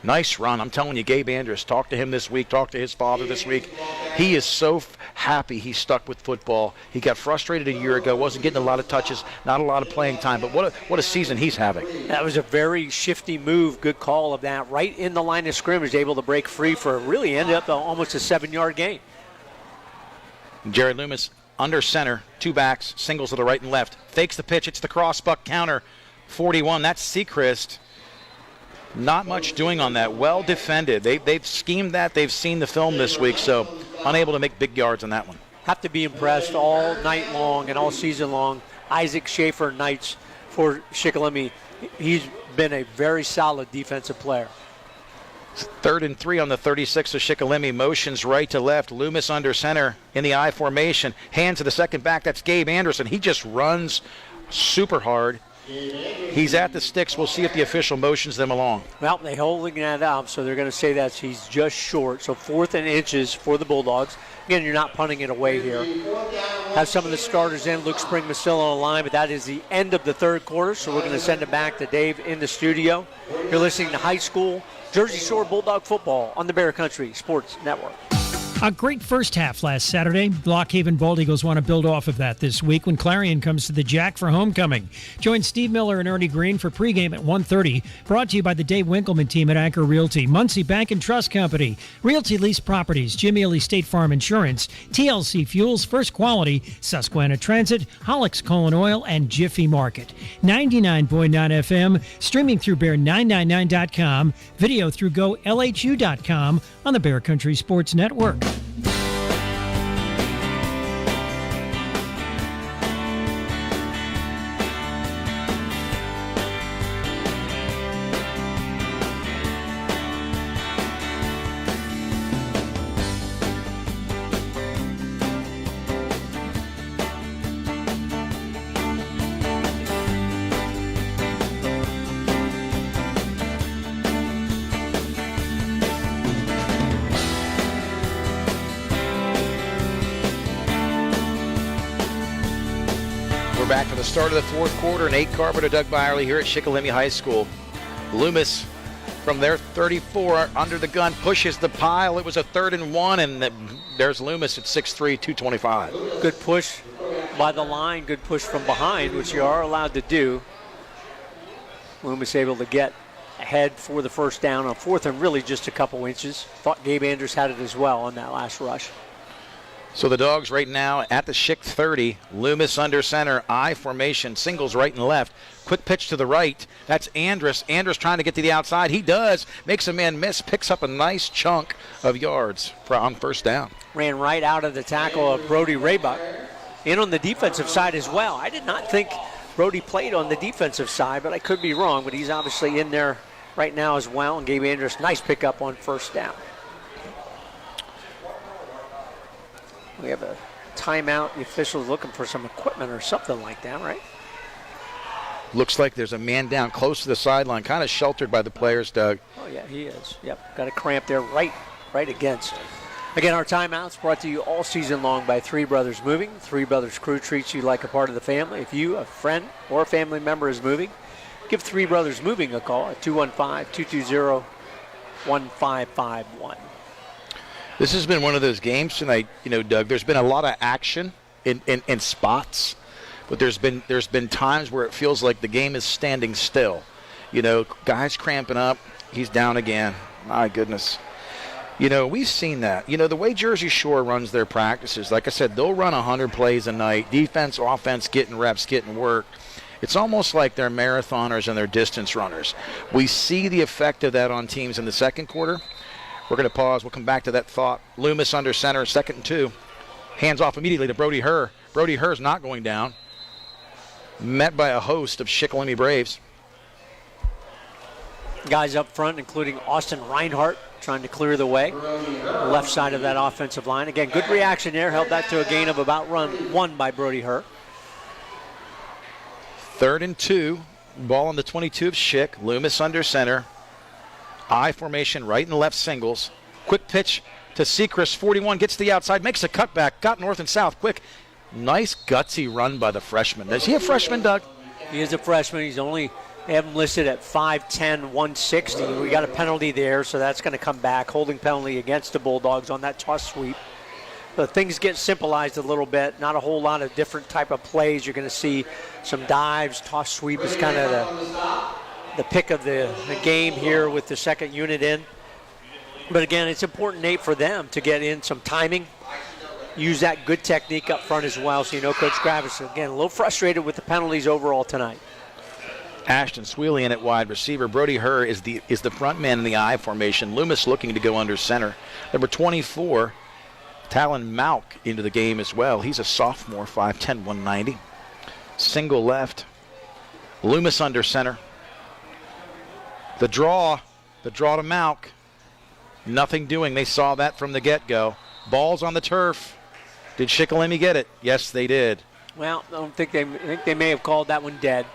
Nice run. I'm telling you, Gabe Andrus, talk to him this week, talk to his father this week. He is so happy he's stuck with football. He got frustrated a year ago, wasn't getting a lot of touches, not a lot of playing time, but what a season he's having. That was a very shifty move. Good call of that. Right in the line of scrimmage, able to break free for really ended up almost a 7-yard gain. Jared Loomis under center, two backs, singles to the right and left. Fakes the pitch, it's the cross-buck counter. 41, that's Sechrist. Not much doing on that. Well defended. They've schemed that. They've seen the film this week, so unable to make big yards on that one. Have to be impressed all night long and all season long. Isaac Schaefer Knights for Shikellamy. He's been a very solid defensive player. 3rd and 3 on the 36 of Shikellamy. Motions right to left. Loomis under center in the I formation. Hand to the second back. That's Gabe Anderson. He just runs super hard. He's at the sticks. We'll see if the official motions them along. Well, they're holding that up, so they're going to say that he's just short. So 4th and inches for the Bulldogs. Again, you're not punting it away here. Have some of the starters in. Luke Springman still on the line, but that is the end of the third quarter, so we're going to send it back to Dave in the studio. You're listening to high school Jersey Shore Bulldog football on the Bear Country Sports Network. A great first half last Saturday. Blockhaven Bald Eagles want to build off of that this week when Clarion comes to the Jack for homecoming. Join Steve Miller and Ernie Green for pregame at 1:30. Brought to you by the Dave Winkleman team at Anchor Realty, Muncie Bank and Trust Company, Realty Lease Properties, Jimmy Ely State Farm Insurance, TLC Fuels, First Quality, Susquehanna Transit, Hollick's Colon Oil, and Jiffy Market. 99.9 FM, streaming through Bear999.com, video through GoLHU.com on the Bear Country Sports Network. Back for the start of the fourth quarter. Nate Carpenter, Doug Byerly here at Shikellamy High School. Loomis from their 34 under the gun pushes the pile. It was a 3rd and 1, and there's Loomis at 6'3", 225. Good push by the line, good push from behind, which you are allowed to do. Loomis able to get ahead for the first down on 4th and really just a couple inches. Thought Gabe Andrus had it as well on that last rush. So the Dogs right now at the Schick 30. Loomis under center, I formation, singles right and left. Quick pitch to the right. That's Andrus. Andrus trying to get to the outside. He does. Makes a man miss. Picks up a nice chunk of yards on first down. Ran right out of the tackle of Brody Raybuck. In on the defensive side as well. I did not think Brody played on the defensive side, but I could be wrong. But he's obviously in there right now as well. And Gabe Andrus, nice pickup on first down. We have a timeout. The official's looking for some equipment or something like that, right? Looks like there's a man down close to the sideline, kind of sheltered by the players, Doug. Oh, yeah, he is. Yep, got a cramp there right against. Again, our timeout's brought to you all season long by Three Brothers Moving. Three Brothers Crew treats you like a part of the family. If you, a friend, or a family member is moving, give Three Brothers Moving a call at 215-220-1551. This has been one of those games tonight, Doug. There's been a lot of action in spots, but there's been times where it feels like the game is standing still. Guys cramping up. He's down again. My goodness. We've seen that. The way Jersey Shore runs their practices, like I said, they'll run 100 plays a night. Defense, offense, getting reps, getting work. It's almost like they're marathoners and they're distance runners. We see the effect of that on teams in the second quarter. We're going to pause. We'll come back to that thought. Loomis under center, 2nd and 2. Hands off immediately to Brody Herr. Brody Herr's not going down. Met by a host of Shikellamy Braves. Guys up front, including Austin Reinhardt, trying to clear the way. Left side of that offensive line. Again, good reaction there. Held that to a gain of about 1 by Brody Herr. 3rd and 2. Ball on the 22 of Schick. Loomis under center. I formation, right and left singles. Quick pitch to Sechrist. 41 gets to the outside, makes a cutback, got north and south quick. Nice gutsy run by the freshman. Is he a freshman, Doug? He is a freshman. They have him listed at 5'10", 160. We got a penalty there, so that's going to come back. Holding penalty against the Bulldogs on that toss sweep. But things get simplified a little bit. Not a whole lot of different type of plays. You're going to see some dives. Toss sweep is kind of the pick of the game here with the second unit in. But again, it's important, Nate, for them to get in some timing. Use that good technique up front as well. So Coach Gravis, again, a little frustrated with the penalties overall tonight. Ashton Sweely in at wide receiver. Brody Herr is the front man in the I formation. Loomis looking to go under center. Number 24, Talon Malk into the game as well. He's a sophomore, 5'10", 190. Single left. Loomis under center. The draw to Malk. Nothing doing. They saw that from the get-go. Ball's on the turf. Did Shikellamy get it? Yes, they did. Well, I think they may have called that one dead.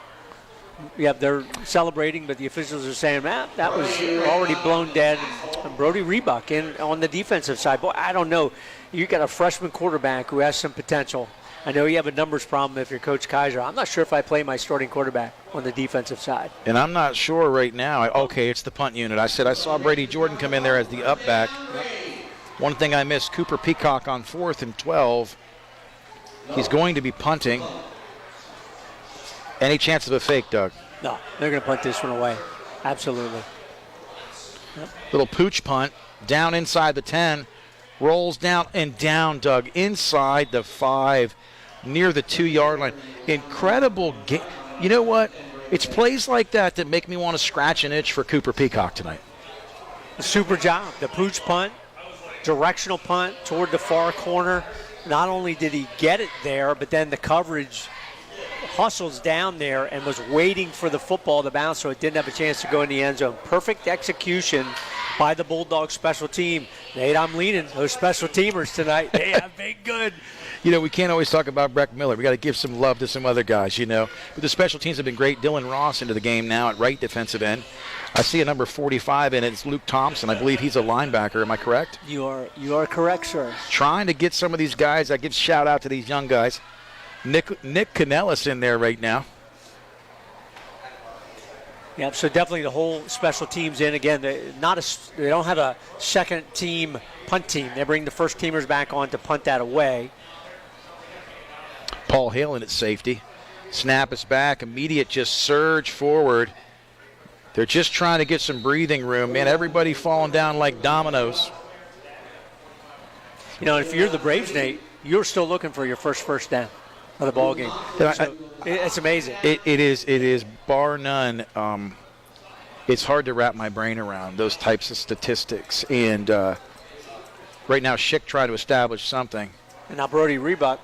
Yeah, they're celebrating, but the officials are saying, that was already blown dead. And Brody Rebuck in on the defensive side. Boy, I don't know. You got a freshman quarterback who has some potential. I know you have a numbers problem if you're Coach Kaiser. I'm not sure if I play my starting quarterback on the defensive side. And I'm not sure right now. Okay, it's the punt unit. I saw Brady Jordan come in there as the up back. One thing I missed, Cooper Peacock on 4th and 12. He's going to be punting. Any chance of a fake, Doug? No, they're going to punt this one away. Absolutely. Yep. Little pooch punt, down inside the 10, rolls down and down, Doug, inside the 5, near the 2-yard line. Incredible game. You know what? It's plays like that that make me want to scratch an itch for Cooper Peacock tonight. Super job. The pooch punt, directional punt toward the far corner. Not only did he get it there, but then the coverage hustles down there and was waiting for the football to bounce so it didn't have a chance to go in the end zone. Perfect execution by the Bulldogs special team. Nate, I'm leaning those special teamers tonight. They have been good. We can't always talk about Breck Miller. We got to give some love to some other guys, But the special teams have been great. Dylan Ross into the game now at right defensive end. I see a number 45 in it. It's Luke Thompson. I believe he's a linebacker. Am I correct? You are correct, sir. Trying to get some of these guys. I give shout out to these young guys. Nick Canellis in there right now. Yeah, so definitely the whole special teams in. Again, they don't have a second team punt team. They bring the first teamers back on to punt that away. Paul Hale in at safety. Snap is back. Immediate just surge forward. They're just trying to get some breathing room. Man, everybody falling down like dominoes. If you're the Braves, Nate, you're still looking for your first down of the ball game. So it's amazing. It is bar none. It's hard to wrap my brain around those types of statistics. And right now, Schick trying to establish something. And now Brody Raybuck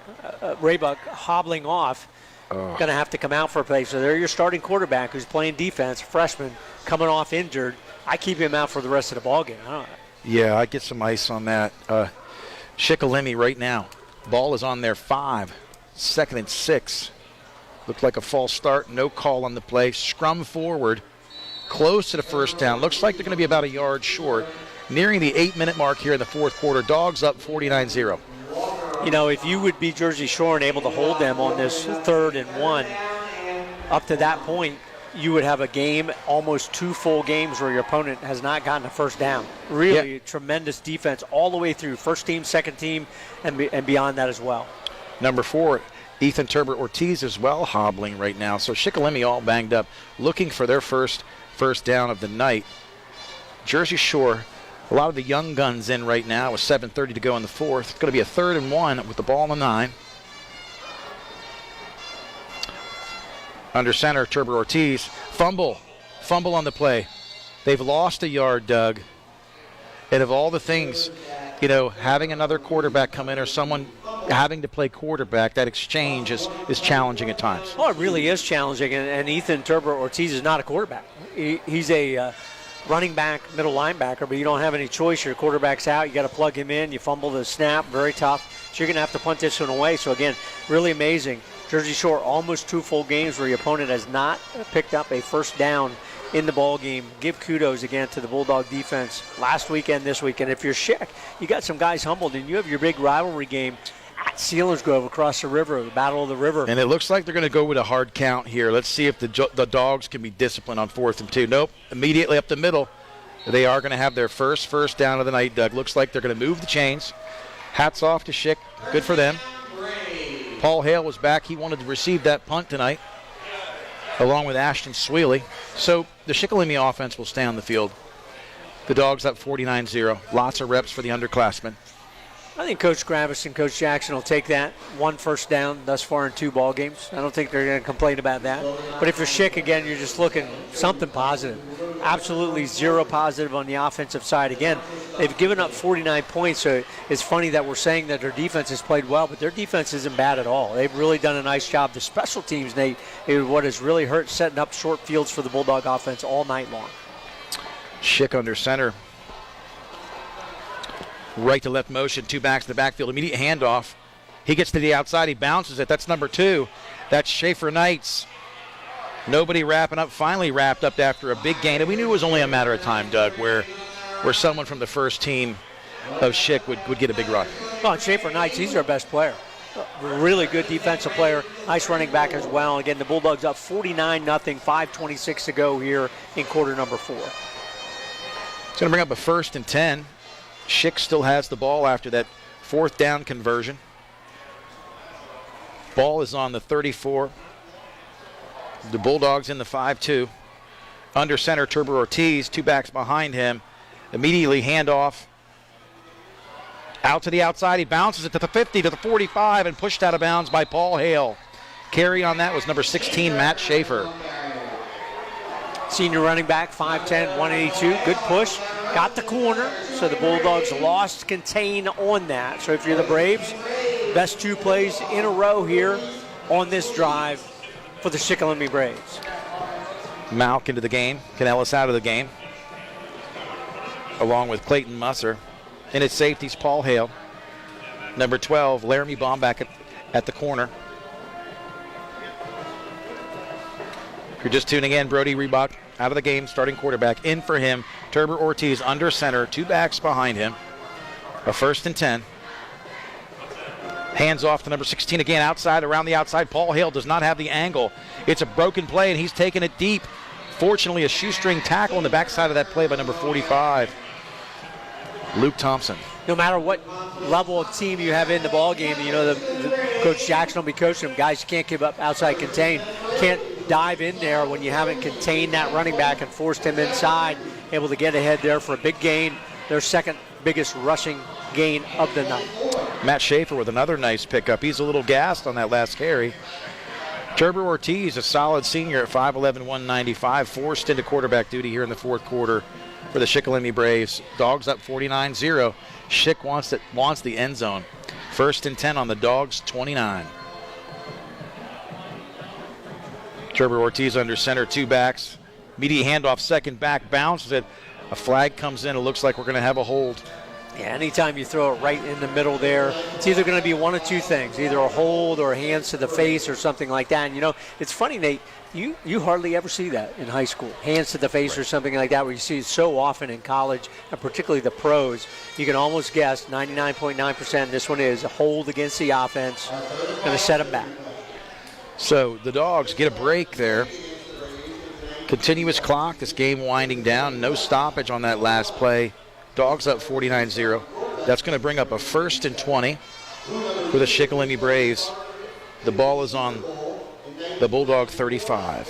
hobbling off. Going to have to come out for a play. So they're your starting quarterback who's playing defense, freshman, coming off injured. I keep him out for the rest of the ball game. Yeah, I get some ice on that. Shikellamy right now. Ball is on their 5. 2nd and 6. Looked like a false start. No call on the play. Scrum forward. Close to the first down. Looks like they're going to be about a yard short. Nearing the 8-minute mark here in the fourth quarter. Dogs up 49-0. If you would be Jersey Shore and able to hold them on this 3rd and 1, up to that point, you would have a game, almost 2 full games where your opponent has not gotten a first down. Really tremendous defense all the way through. First team, second team, and beyond that as well. Number 4, Ethan Turbert-Ortiz as well hobbling right now. So Shikellamy all banged up, looking for their first down of the night. Jersey Shore, a lot of the young guns in right now with 7:30 to go in the 4th. It's going to be a 3rd and 1 with the ball on the 9. Under center, Turbert-Ortiz. Fumble on the play. They've lost a yard, Doug. And of all the things, having another quarterback come in or someone having to play quarterback, that exchange is challenging at times. Oh, it really is challenging. And Ethan Turbert-Ortiz is not a quarterback. He's a running back, middle linebacker, but you don't have any choice. Your quarterback's out. You got to plug him in. You fumble the snap. Very tough. So you're going to have to punt this one away. So, again, really amazing. Jersey Shore, almost 2 full games where your opponent has not picked up a first down in the ball game. Give kudos again to the Bulldog defense last weekend, this weekend. If you're Schick, you got some guys humbled, and you have your big rivalry game at Selinsgrove across the river, the Battle of the River. And it looks like they're going to go with a hard count here. Let's see if the Dogs can be disciplined on 4th and 2. Nope, immediately up the middle. They are going to have their first down of the night, Doug. Looks like they're going to move the chains. Hats off to Schick. Good for them. Paul Hale was back. He wanted to receive that punt tonight, along with Ashton Sweely. So the Shikellamy offense will stay on the field. The Dogs up 49-0. Lots of reps for the underclassmen. I think Coach Gravis and Coach Jackson will take that 1 first down thus far in 2 ball games. I don't think they're going to complain about that. But if you're Schick, again, you're just looking something positive. Absolutely zero positive on the offensive side. Again, they've given up 49 points, so it's funny that we're saying that their defense has played well, but their defense isn't bad at all. They've really done a nice job. The special teams, what has really hurt, setting up short fields for the Bulldog offense all night long. Schick under center. Right to left motion, 2 backs in the backfield, immediate handoff. He gets to the outside, he bounces it. That's number 2. That's Schaefer Knights. Nobody wrapping up, finally wrapped up after a big gain. And we knew it was only a matter of time, Doug, where someone from the first team of Schick would get a big run. Well, Schaefer Knights, he's our best player. Really good defensive player, nice running back as well. Again, the Bulldogs up 49-0, 5:26 to go here in quarter number 4. It's going to bring up a 1st and 10. Schick still has the ball after that 4th down conversion. Ball is on the 34. The Bulldogs in the 5-2. Under center, Turbo Ortiz, 2 backs behind him. Immediately handoff. Out to the outside, he bounces it to the 50, to the 45, and pushed out of bounds by Paul Hale. Carry on that was number 16, Matt Schaefer. Senior running back, 5'10", 182. Good push. Got the corner, so the Bulldogs lost contain on that. So if you're the Braves, best 2 plays in a row here on this drive for the Shikellamy Braves. Malk into the game. Canellis out of the game, along with Clayton Musser. And its safeties, Paul Hale. Number 12, Laramie Bomback at the corner. If you're just tuning in, Brody Reebok out of the game, starting quarterback. In for him, Turbo Ortiz under center, 2 backs behind him. A 1st and 10. Hands off to number 16 again, outside, around the outside. Paul Hale does not have the angle. It's a broken play, and he's taking it deep. Fortunately, a shoestring tackle on the backside of that play by number 45, Luke Thompson. No matter what level of team you have in the ball game, you know, the Coach Jackson will be coaching them. Guys, you can't give up outside contain. Can't dive in there when you haven't contained that running back and forced him inside. Able to get ahead there for a big gain. Their 2nd biggest rushing gain of the night. Matt Schaefer with another nice pickup. He's a little gassed on that last carry. Turbo Ortiz, a solid senior at 5'11", 195, forced into quarterback duty here in the 4th quarter for the Shikellamy Braves. Dogs up 49-0. Schick wants the end zone. 1st and 10 on the Dogs' 29. Turbo Ortiz under center, 2 backs. Immediate handoff, 2nd back, bounces it. A flag comes in. It looks like we're going to have a hold. Yeah, anytime you throw it right in the middle there, it's either going to be one of 2 things, either a hold or hands to the face or something like that. And, you know, it's funny, Nate, you hardly ever see that in high school, hands to the face or something like that, where you see it so often in college, and particularly the pros. You can almost guess 99.9% this one is a hold against the offense, going to set them back. So the Dogs get a break there. Continuous clock, this game winding down. No stoppage on that last play. Dogs up 49-0. That's going to bring up a 1st and 20 for the Shikellamy Braves. The ball is on the Bulldog 35.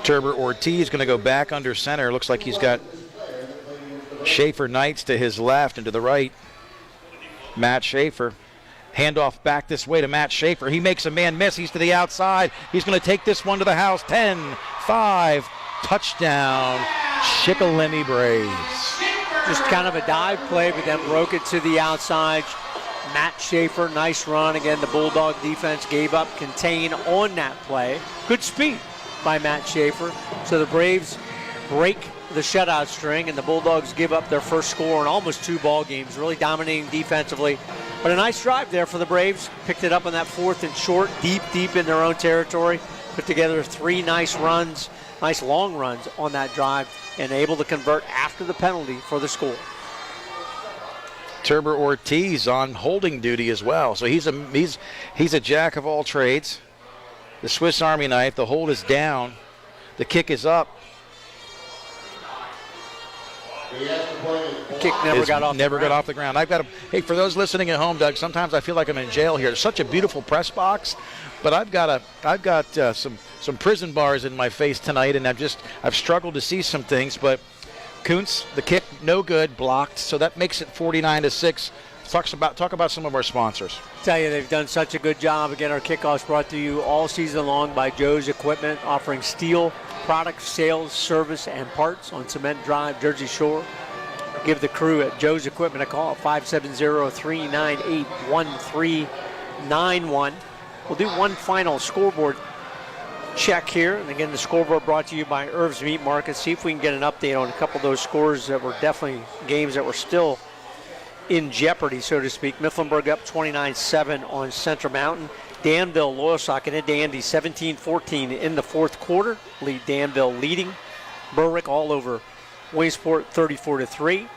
Turbo Ortiz going to go back under center. Looks like he's got Schaefer Knights to his left and to the right. Matt Schaefer. Handoff back this way to Matt Schaefer. He makes a man miss. He's to the outside. He's going to take this one to the house. 10-5. Touchdown, Shikellamy Braves. Just kind of a dive play, but then broke it to the outside. Matt Schaefer, nice run. Again, the Bulldog defense gave up contain on that play. Good speed by Matt Schaefer. So the Braves break the shutout string, and the Bulldogs give up their first score in almost 2 ball games, really dominating defensively. But a nice drive there for the Braves. Picked it up on that 4th and short, deep in their own territory. put together 3 nice runs, nice long runs on that drive, and able to convert after the penalty for the score. Turber Ortiz on holding duty as well. So he's a jack of all trades. The Swiss Army knife, the hold is down. The kick is up. The kick never got off the ground. I've got to, hey, for those listening at home, Doug, sometimes I feel like I'm in jail here. It's such a beautiful press box, but I've got some prison bars in my face tonight, and I've struggled to see some things, but Kuntz, the kick, no good, blocked, so that makes it 49-6. Talk about some of our sponsors. Tell you, they've done such a good job. Again, our kickoffs brought to you all season long by Joe's Equipment, offering steel product sales, service, and parts on Cement Drive, Jersey Shore. Give the crew at Joe's Equipment a call at 570-398-1391. We'll do one final scoreboard check here. And again, the scoreboard brought to you by Irv's Meat Market. See if we can get an update on a couple of those scores that were definitely games that were still in jeopardy, so to speak. Mifflinburg up 29-7 on Central Mountain. Danville, Loyalsock, and Dandy 17-14 in the fourth quarter. Danville leading. Berwick all over Williamsport 34-3.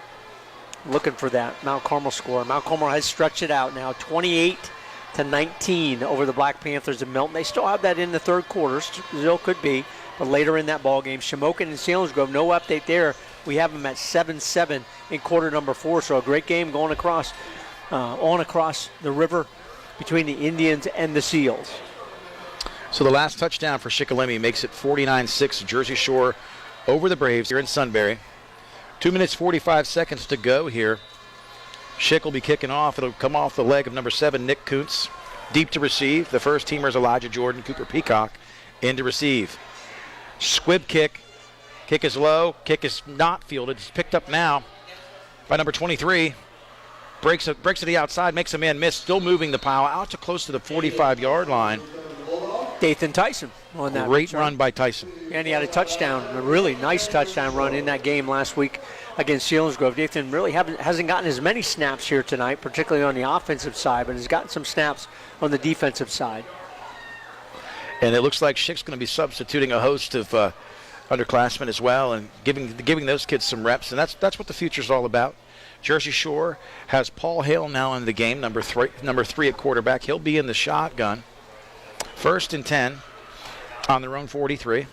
Looking for that Mount Carmel score. Mount Carmel has stretched it out now 28-19 over the Black Panthers of Milton. They still have that in the third quarter. Still could be, but later in that ball game. Shamokin and Selinsgrove, no update there. We have them at 7-7 in quarter number 4. So a great game going across the river between the Indians and the Seals. So the last touchdown for Shikellamy makes it 49-6 Jersey Shore over the Braves here in Sunbury. 2 minutes 45 seconds to go here. Schick will be kicking off. It'll come off the leg of number 7, Nick Kuntz. Deep to receive. The first teamers Elijah Jordan, Cooper Peacock in to receive. Squib kick. Kick is low. Kick is not fielded. It's picked up now by number 23. Breaks to the outside, makes a man miss. Still moving the pile out to close to the 45-yard line. Dathan Tyson on that. Great run by Tyson. And he had a touchdown, a really nice touchdown run in that game last week against Selinsgrove. Dathan really hasn't gotten as many snaps here tonight, particularly on the offensive side, but has gotten some snaps on the defensive side. And it looks like Schick's going to be substituting a host of underclassmen as well and giving those kids some reps, and that's what the future's all about. Jersey Shore has Paul Hale now in the game, number 3 at quarterback. He'll be in the shotgun. 1st and 10 on their own 43.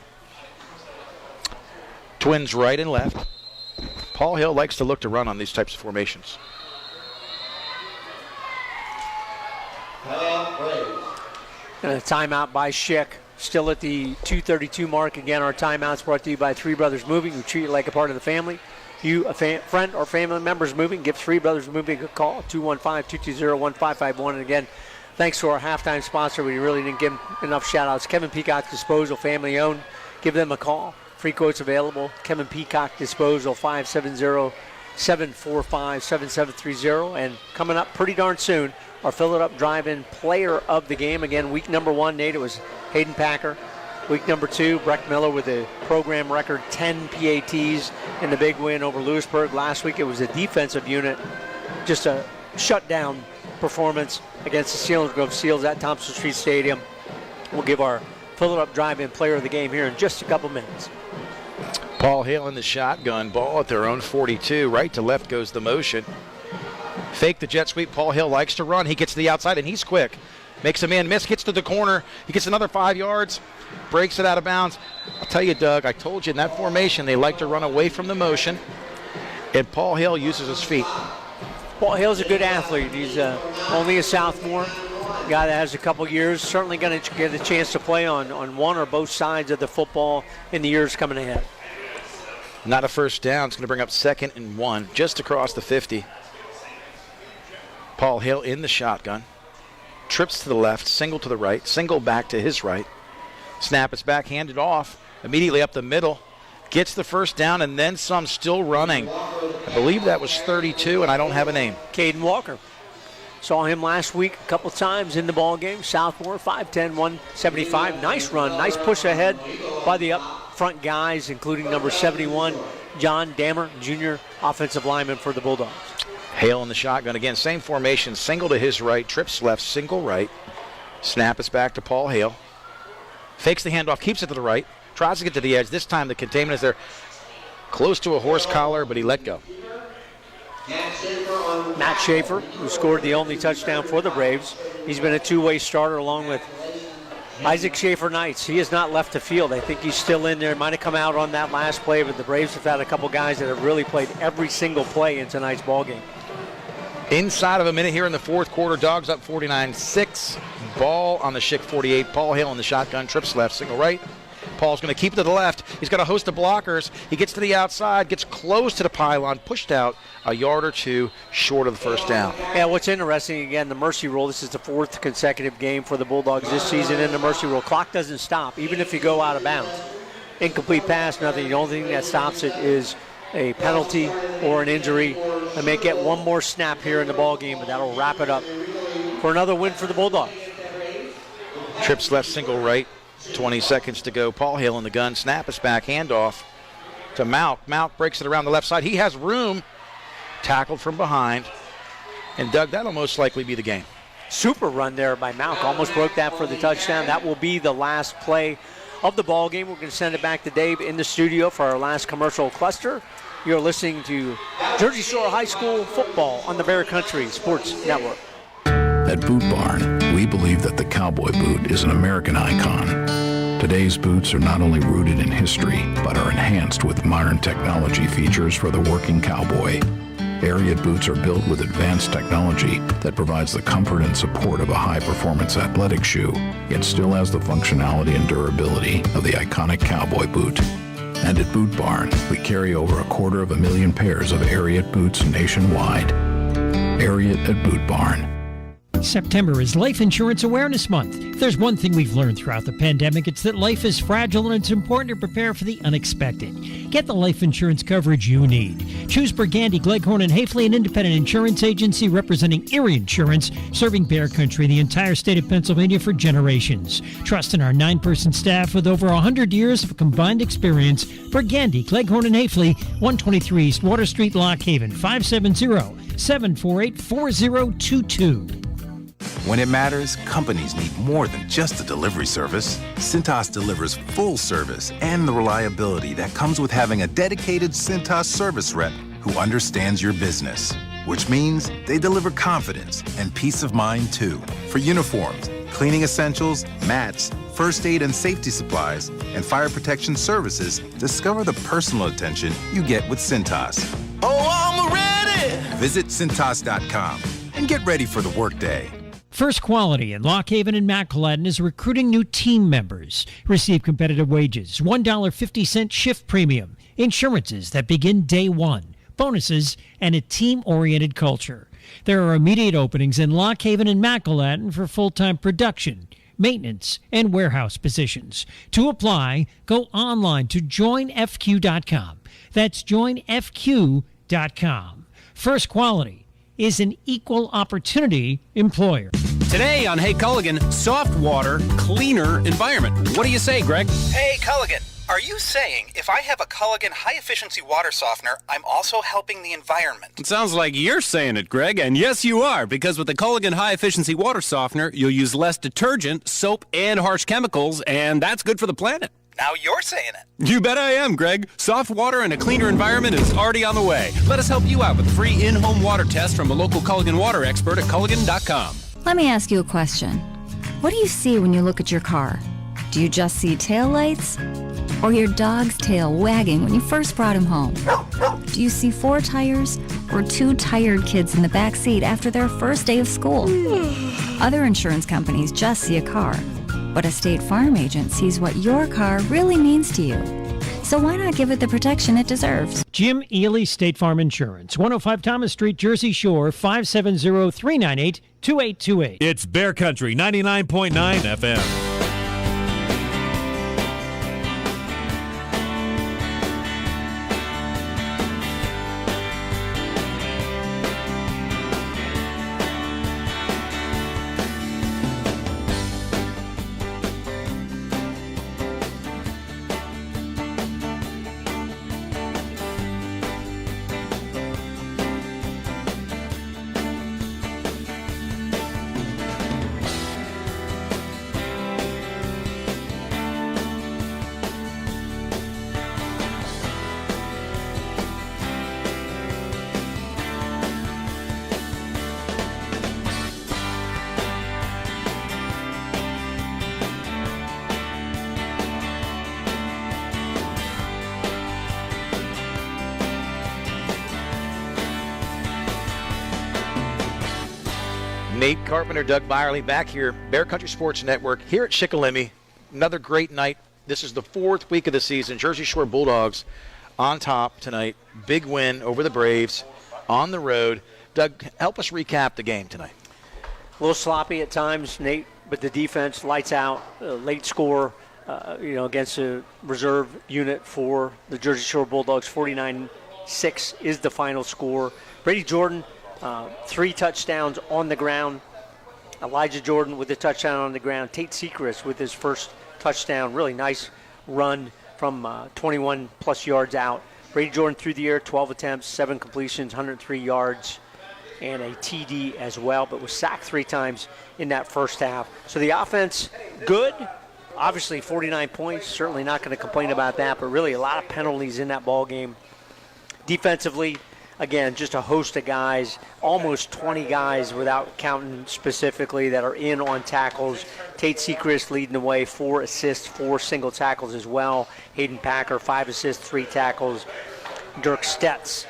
Twins right and left. Paul Hill likes to look to run on these types of formations. And a timeout by Schick. Still at the 2:32 mark. Again, our timeouts brought to you by Three Brothers Moving, who treat you like a part of the family. If you, a friend or family members moving, give Three Brothers Moving a call, 215-220-1551. And again, thanks to our halftime sponsor. We really didn't give him enough shout-outs. Kevin Peacock Disposal, family-owned. Give them a call. Free quotes available. Kevin Peacock Disposal, 570-745-7730. And coming up pretty darn soon, our Fill It Up Drive-In Player of the Game. Again, week number 1, Nate, it was Hayden Packer. Week number 2, Breck Miller with a program record 10 PATs in the big win over Lewisburg. Last week it was a defensive unit, just a shutdown performance against the Selinsgrove Seals at Thompson Street Stadium. We'll give our Fill It Up Drive-In Player of the Game here in just a couple minutes. Paul Hale in the shotgun, ball at their own 42. Right to left goes the motion. Fake the jet sweep. Paul Hill likes to run. He gets to the outside, and he's quick. Makes a man miss, gets to the corner. He gets another 5 yards, breaks it out of bounds. I'll tell you, Doug, I told you in that formation they like to run away from the motion, and Paul Hill uses his feet. Paul Hill's a good athlete. He's only a sophomore, a guy that has a couple years. Certainly going to get a chance to play on one or both sides of the football in the years coming ahead. Not a first down. It's going to bring up 2nd and 1, just across the 50. Paul Hill in the shotgun. Trips to the left, single to the right, single back to his right. Snap is back, handed off, immediately up the middle. Gets the first down and then some, still running. I believe that was 32, and I don't have a name. Caden Walker. Saw him last week a couple times in the ball game. Southmore, 5'10", 175. Nice run, nice push ahead by the up front guys, including number 71, John Dammer, junior offensive lineman for the Bulldogs. Hale in the shotgun again, same formation, single to his right, trips left, single right. Snap is back to Paul Hale. Fakes the handoff, keeps it to the right, tries to get to the edge. This time the containment is there, close to a horse collar, but he let go. Matt Schaefer, who scored the only touchdown for the Braves. He's been a two-way starter along with Isaac Schaefer-Knights. He has not left the field. I think he's still in there. Might have come out on that last play, but the Braves have had a couple guys that have really played every single play in tonight's ballgame. Inside of a minute here in the fourth quarter, Dogs up 49-6. Ball on the Schick 48. Paul Hale in the shotgun, trips left, single right. Paul's going to keep it to the left. He's got a host of blockers. He gets to the outside, gets close to the pylon, pushed out a yard or two short of the first down. Yeah, what's interesting, again, the mercy rule. This is the fourth consecutive game for the Bulldogs this season in the mercy rule. Clock doesn't stop, even if you go out of bounds. Incomplete pass, nothing. The only thing that stops it is a penalty or an injury. They may get one more snap here in the ball game, but that'll wrap it up for another win for the Bulldogs. Trips left, single right. 20 seconds to go. Paul Hale in the gun. Snap is back. Handoff to Malk. Malk breaks it around the left side. He has room. Tackled from behind. And Doug, that'll most likely be the game. Super run there by Malk. Almost broke that for the touchdown. That will be the last play of the ball game. We're going to send it back to Dave in the studio for our last commercial cluster. You're listening to Jersey Shore High School football on the Bear Country Sports Network. At Boot Barn, we believe that the cowboy boot is an American icon. Today's boots are not only rooted in history, but are enhanced with modern technology features for the working cowboy. Ariat boots are built with advanced technology that provides the comfort and support of a high-performance athletic shoe, yet still has the functionality and durability of the iconic cowboy boot. And at Boot Barn, we carry over 250,000 pairs of Ariat boots nationwide. Ariat at Boot Barn. September is Life Insurance Awareness Month. If there's one thing we've learned throughout the pandemic, it's that life is fragile and it's important to prepare for the unexpected. Get the life insurance coverage you need. Choose Burgandy, Gleghorn, and Hafley, an independent insurance agency representing Erie Insurance, serving Bear Country and the entire state of Pennsylvania for generations. Trust in our 9-person staff with over 100 years of combined experience. Burgandy, Gleghorn, and Hafley, 123 East Water Street, Lock Haven, 570-748-4022. When it matters, companies need more than just a delivery service. Cintas delivers full service and the reliability that comes with having a dedicated Cintas service rep who understands your business, which means they deliver confidence and peace of mind too. For uniforms, cleaning essentials, mats, first aid and safety supplies, and fire protection services, discover the personal attention you get with Cintas. Oh, I'm ready! Visit Cintas.com and get ready for the workday. First Quality in Lock Haven and Macallan is recruiting new team members. Receive competitive wages, $1.50 shift premium, insurances that begin day one, bonuses, and a team-oriented culture. There are immediate openings in Lock Haven and Macallan for full-time production, maintenance, and warehouse positions. To apply, go online to joinfq.com. That's joinfq.com. First Quality is an equal opportunity employer. Today on Hey Culligan, soft water, cleaner environment. What do you say, Greg? Hey Culligan, are you saying if I have a Culligan high-efficiency water softener, I'm also helping the environment? It sounds like you're saying it, Greg, and yes you are, because with the Culligan high-efficiency water softener, you'll use less detergent, soap, and harsh chemicals, and that's good for the planet. Now you're saying it. You bet I am, Greg. Soft water and a cleaner environment is already on the way. Let us help you out with a free in-home water test from a local Culligan water expert at Culligan.com. Let me ask you a question. What do you see when you look at your car? Do you just see taillights? Or your dog's tail wagging when you first brought him home? Do you see 4 tires or 2 tired kids in the back seat after their first day of school? Other insurance companies just see a car, but a State Farm agent sees what your car really means to you. So why not give it the protection it deserves? Jim Ely, State Farm Insurance, 105 Thomas Street, Jersey Shore, 570-398-2828. It's Bear Country 99.9 FM. Nate Carpenter, Doug Byerly back here, Bear Country Sports Network, here at Shikellamy. Another great night. This is the 4th week of the season. Jersey Shore Bulldogs on top tonight. Big win over the Braves on the road. Doug, help us recap the game tonight. A little sloppy at times, Nate, but the defense lights out. Late score, against a reserve unit for the Jersey Shore Bulldogs. 49-6 is the final score. Brady Jordan, 3 touchdowns on the ground. Elijah Jordan with a touchdown on the ground. Tate Sechrist with his first touchdown. Really nice run from 21-plus yards out. Brady Jordan through the air, 12 attempts, 7 completions, 103 yards, and a TD as well, but was sacked 3 times in that first half. So the offense, good. Obviously, 49 points. Certainly not going to complain about that, but really a lot of penalties in that ball game. Defensively, again, just a host of guys, almost 20 guys without counting specifically that are in on tackles. Tate Sechrist leading the way, 4 assists, 4 single tackles as well. Hayden Packer, 5 assists, 3 tackles. Dirk Stetz,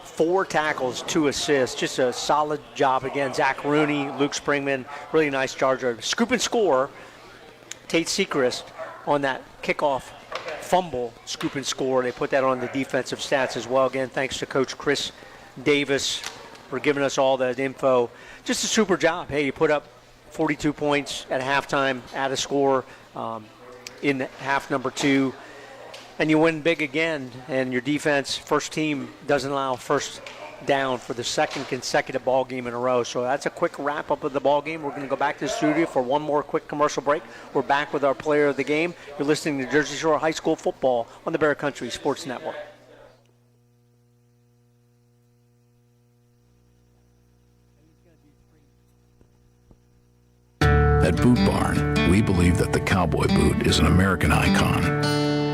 4 tackles, 2 assists. Just a solid job again. Zach Rooney, Luke Springman, really nice charger. Scoop and score. Tate Sechrist on that kickoff fumble, scoop and score. They put that on the defensive stats as well. Again, thanks to Coach Chris Davis for giving us all that info. Just a super job. Hey, you put up 42 points at halftime, add a score in half number 2, and you win big again. And your defense, first team, doesn't allow first down for the 2nd consecutive ball game in a row. So that's a quick wrap up of the ball game. We're going to go back to the studio for one more quick commercial break. We're back with our player of the game. You're listening to Jersey Shore High School football on the Bear Country Sports Network. At Boot Barn, we believe that the cowboy boot is an American icon.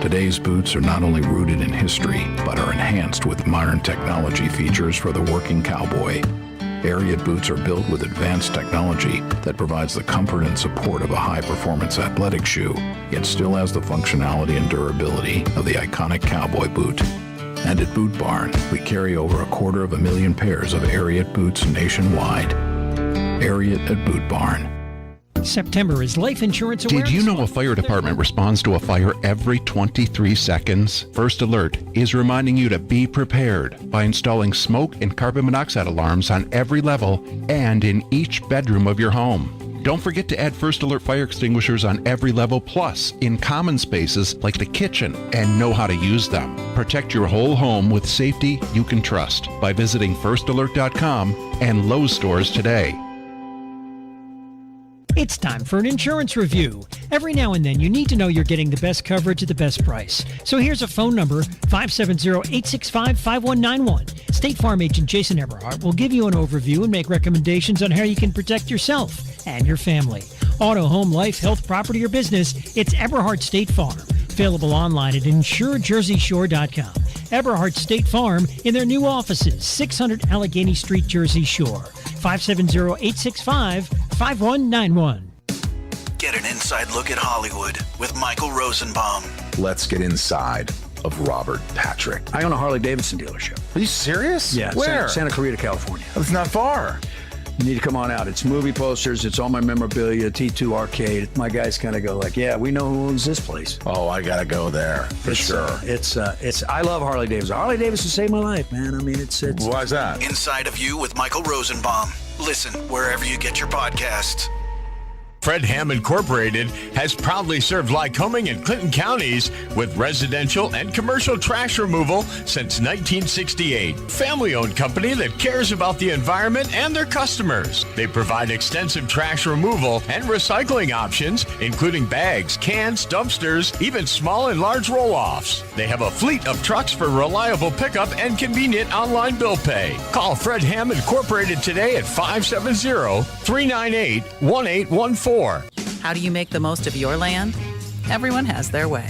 Today's boots are not only rooted in history, but are enhanced with modern technology features for the working cowboy. Ariat boots are built with advanced technology that provides the comfort and support of a high-performance athletic shoe, yet still has the functionality and durability of the iconic cowboy boot. And at Boot Barn, we carry over 250,000 pairs of Ariat boots nationwide. Ariat at Boot Barn. September is Life Insurance Awareness. Did you know a fire department responds to a fire every 23 seconds? First Alert is reminding you to be prepared by installing smoke and carbon monoxide alarms on every level and in each bedroom of your home. Don't forget to add First Alert fire extinguishers on every level, plus in common spaces like the kitchen, and know how to use them. Protect your whole home with safety you can trust by visiting firstalert.com and Lowe's stores today. It's time for an insurance review. Every now and then, you need to know you're getting the best coverage at the best price. So here's a phone number, 570-865-5191. State Farm agent Jason Eberhardt will give you an overview and make recommendations on how you can protect yourself and your family. Auto, home, life, health, property, or business, it's Eberhardt State Farm. Available online at insurejerseyshore.com. Eberhardt State Farm in their new offices, 600 Allegheny Street, Jersey Shore. 570-865-5191. Get an inside look at Hollywood with Michael Rosenbaum. Let's get inside of Robert Patrick. I own a Harley-Davidson dealership. Are you serious? Yeah. Where? Santa Clarita, California. That's not far. You need to come on out. It's movie posters. It's all my memorabilia, T2 Arcade. My guys kind of go like, yeah, we know who owns this place. Oh, I got to go there for sure. I love Harley-Davidson. Harley-Davidson saved my life, man. I mean, it's. Why is that? Inside of You with Michael Rosenbaum. Listen wherever you get your podcasts. Fred Ham Incorporated has proudly served Lycoming and Clinton counties with residential and commercial trash removal since 1968. Family-owned company that cares about the environment and their customers. They provide extensive trash removal and recycling options, including bags, cans, dumpsters, even small and large roll-offs. They have a fleet of trucks for reliable pickup and convenient online bill pay. Call Fred Ham Incorporated today at 570-398-1814. How do you make the most of your land? Everyone has their way.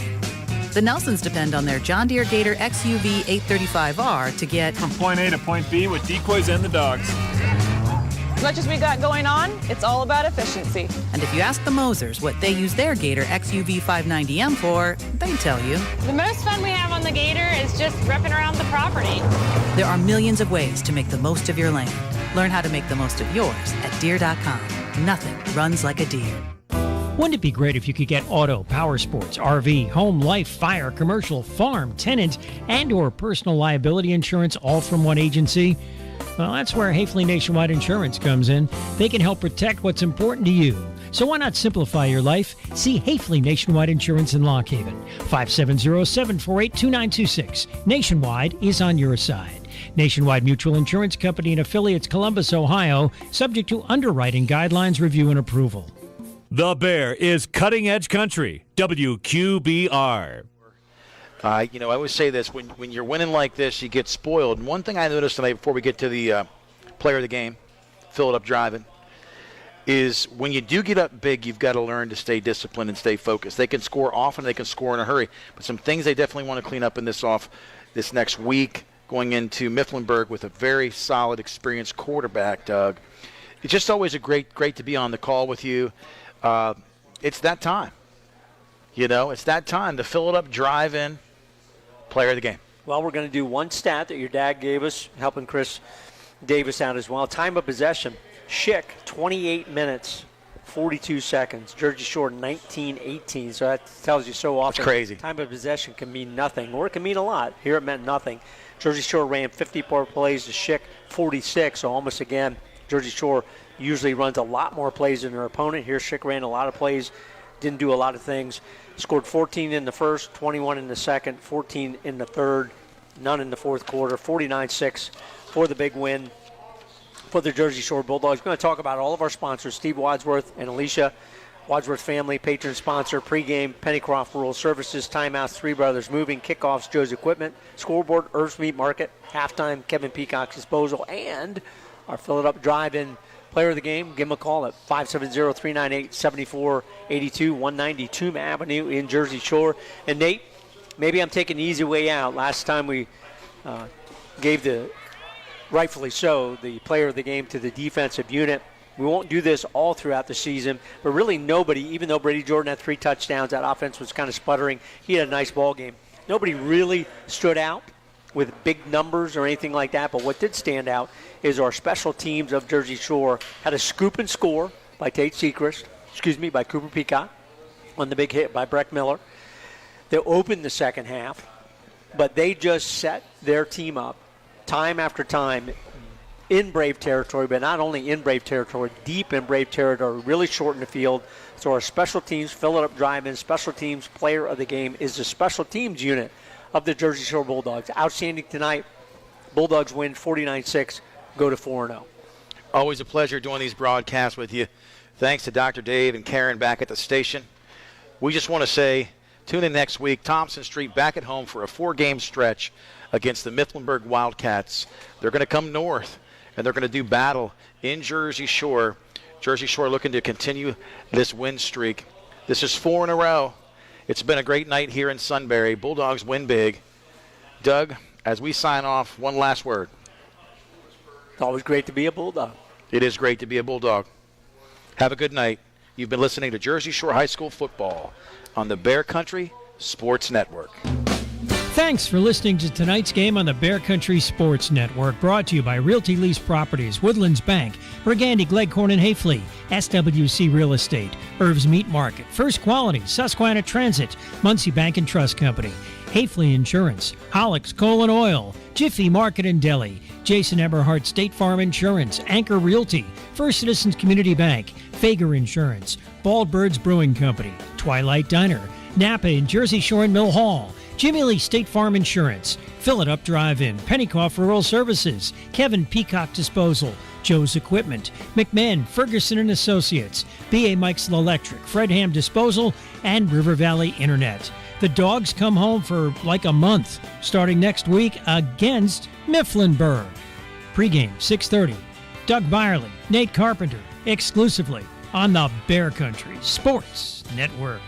The Nelsons depend on their John Deere Gator XUV 835R to get from point A to point B with decoys and the dogs. As much as we got going on, it's all about efficiency. And if you ask the Mosers what they use their Gator XUV 590M for, they tell you. The most fun we have on the Gator is just ripping around the property. There are millions of ways to make the most of your land. Learn how to make the most of yours at Deere.com. Nothing runs like a Deere. Wouldn't it be great if you could get auto, power sports, RV, home, life, fire, commercial, farm, tenant, and or personal liability insurance all from one agency? Well, that's where Hafley Nationwide Insurance comes in. They can help protect what's important to you. So why not simplify your life? See Hafley Nationwide Insurance in Lock Haven. 570-748-2926. Nationwide is on your side. Nationwide Mutual Insurance Company and affiliates, Columbus, Ohio, subject to underwriting guidelines, review, and approval. The Bear is cutting-edge country. WQBR. I always say this, when you're winning like this, you get spoiled. And one thing I noticed tonight before we get to the player of the game, fill it up driving, is when you do get up big, you've got to learn to stay disciplined and stay focused. They can score often, they can score in a hurry, but some things they definitely want to clean up in this next week, going into Mifflinburg with a very solid, experienced quarterback, Doug. It's just always great to be on the call with you. It's that time. It's that time to fill it up, drive in, player of the game. Well, we're going to do one stat that your dad gave us, helping Chris Davis out as well. Time of possession. Schick, 28 minutes, 42 seconds. Jersey Shore, 19-18. So that tells you so often. That's crazy. Time of possession can mean nothing, or it can mean a lot. Here it meant nothing. Jersey Shore ran 54 plays to Schick, 46. So almost again, Jersey Shore usually runs a lot more plays than their opponent. Here, Schick ran a lot of plays, didn't do a lot of things. Scored 14 in the first, 21 in the second, 14 in the third, none in the fourth quarter, 49-6 for the big win for the Jersey Shore Bulldogs. We're going to talk about all of our sponsors, Steve Wadsworth and Alicia Wadsworth family, patron sponsor, pregame, Pennycroft Rural Services, timeouts, Three Brothers Moving, kickoffs, Joe's Equipment, scoreboard, Earth's Meat Market, halftime, Kevin Peacock's Disposal, and our Fill It Up Drive-In player of the game. Give them a call at 570-398-7482, 190 Toome Avenue in Jersey Shore. And Nate, maybe I'm taking the easy way out. Last time we gave rightfully so, the player of the game to the defensive unit. We won't do this all throughout the season, but really nobody, even though Brady Jordan had 3 touchdowns, that offense was kind of sputtering. He had a nice ball game. Nobody really stood out with big numbers or anything like that, but what did stand out is our special teams of Jersey Shore had a scoop and score by Cooper Peacock on the big hit by Breck Miller. They opened the second half, but they just set their team up time after time in Brave territory, but not only in Brave territory, deep in Brave territory, really shorten the field. So our special teams, Fill It Up Drive-In, special teams player of the game is the special teams unit of the Jersey Shore Bulldogs. Outstanding tonight. Bulldogs win 49-6, go to 4-0. Always a pleasure doing these broadcasts with you. Thanks to Dr. Dave and Karen back at the station. We just want to say, tune in next week. Thompson Street back at home for a 4-game stretch against the Mifflinburg Wildcats. They're going to come north, and they're going to do battle in Jersey Shore. Jersey Shore looking to continue this win streak. This is 4 in a row. It's been a great night here in Sunbury. Bulldogs win big. Doug, as we sign off, one last word. It's always great to be a Bulldog. It is great to be a Bulldog. Have a good night. You've been listening to Jersey Shore High School football on the Bear Country Sports Network. Thanks for listening to tonight's game on the Bear Country Sports Network, brought to you by Realty Lease Properties, Woodlands Bank, Brigandy, Glegghorn and Hafley, SWC Real Estate, Irv's Meat Market, First Quality, Susquehanna Transit, Muncie Bank and Trust Company, Hafley Insurance, Hollick's Coal and Oil, Jiffy Market and Deli, Jason Eberhardt State Farm Insurance, Anchor Realty, First Citizens Community Bank, Fager Insurance, Bald Birds Brewing Company, Twilight Diner, Napa and Jersey Shore and Mill Hall, Jimmy Lee State Farm Insurance, Fill It Up Drive-In, Pennycroft Rural Services, Kevin Peacock Disposal, Joe's Equipment, McMahon, Ferguson and Associates, B.A. Mike's Electric, Fred Ham Disposal, and River Valley Internet. The Dogs come home for like a month, starting next week against Mifflinburg. Pre-game, 6:30. Doug Byerly, Nate Carpenter, exclusively on the Bear Country Sports Network.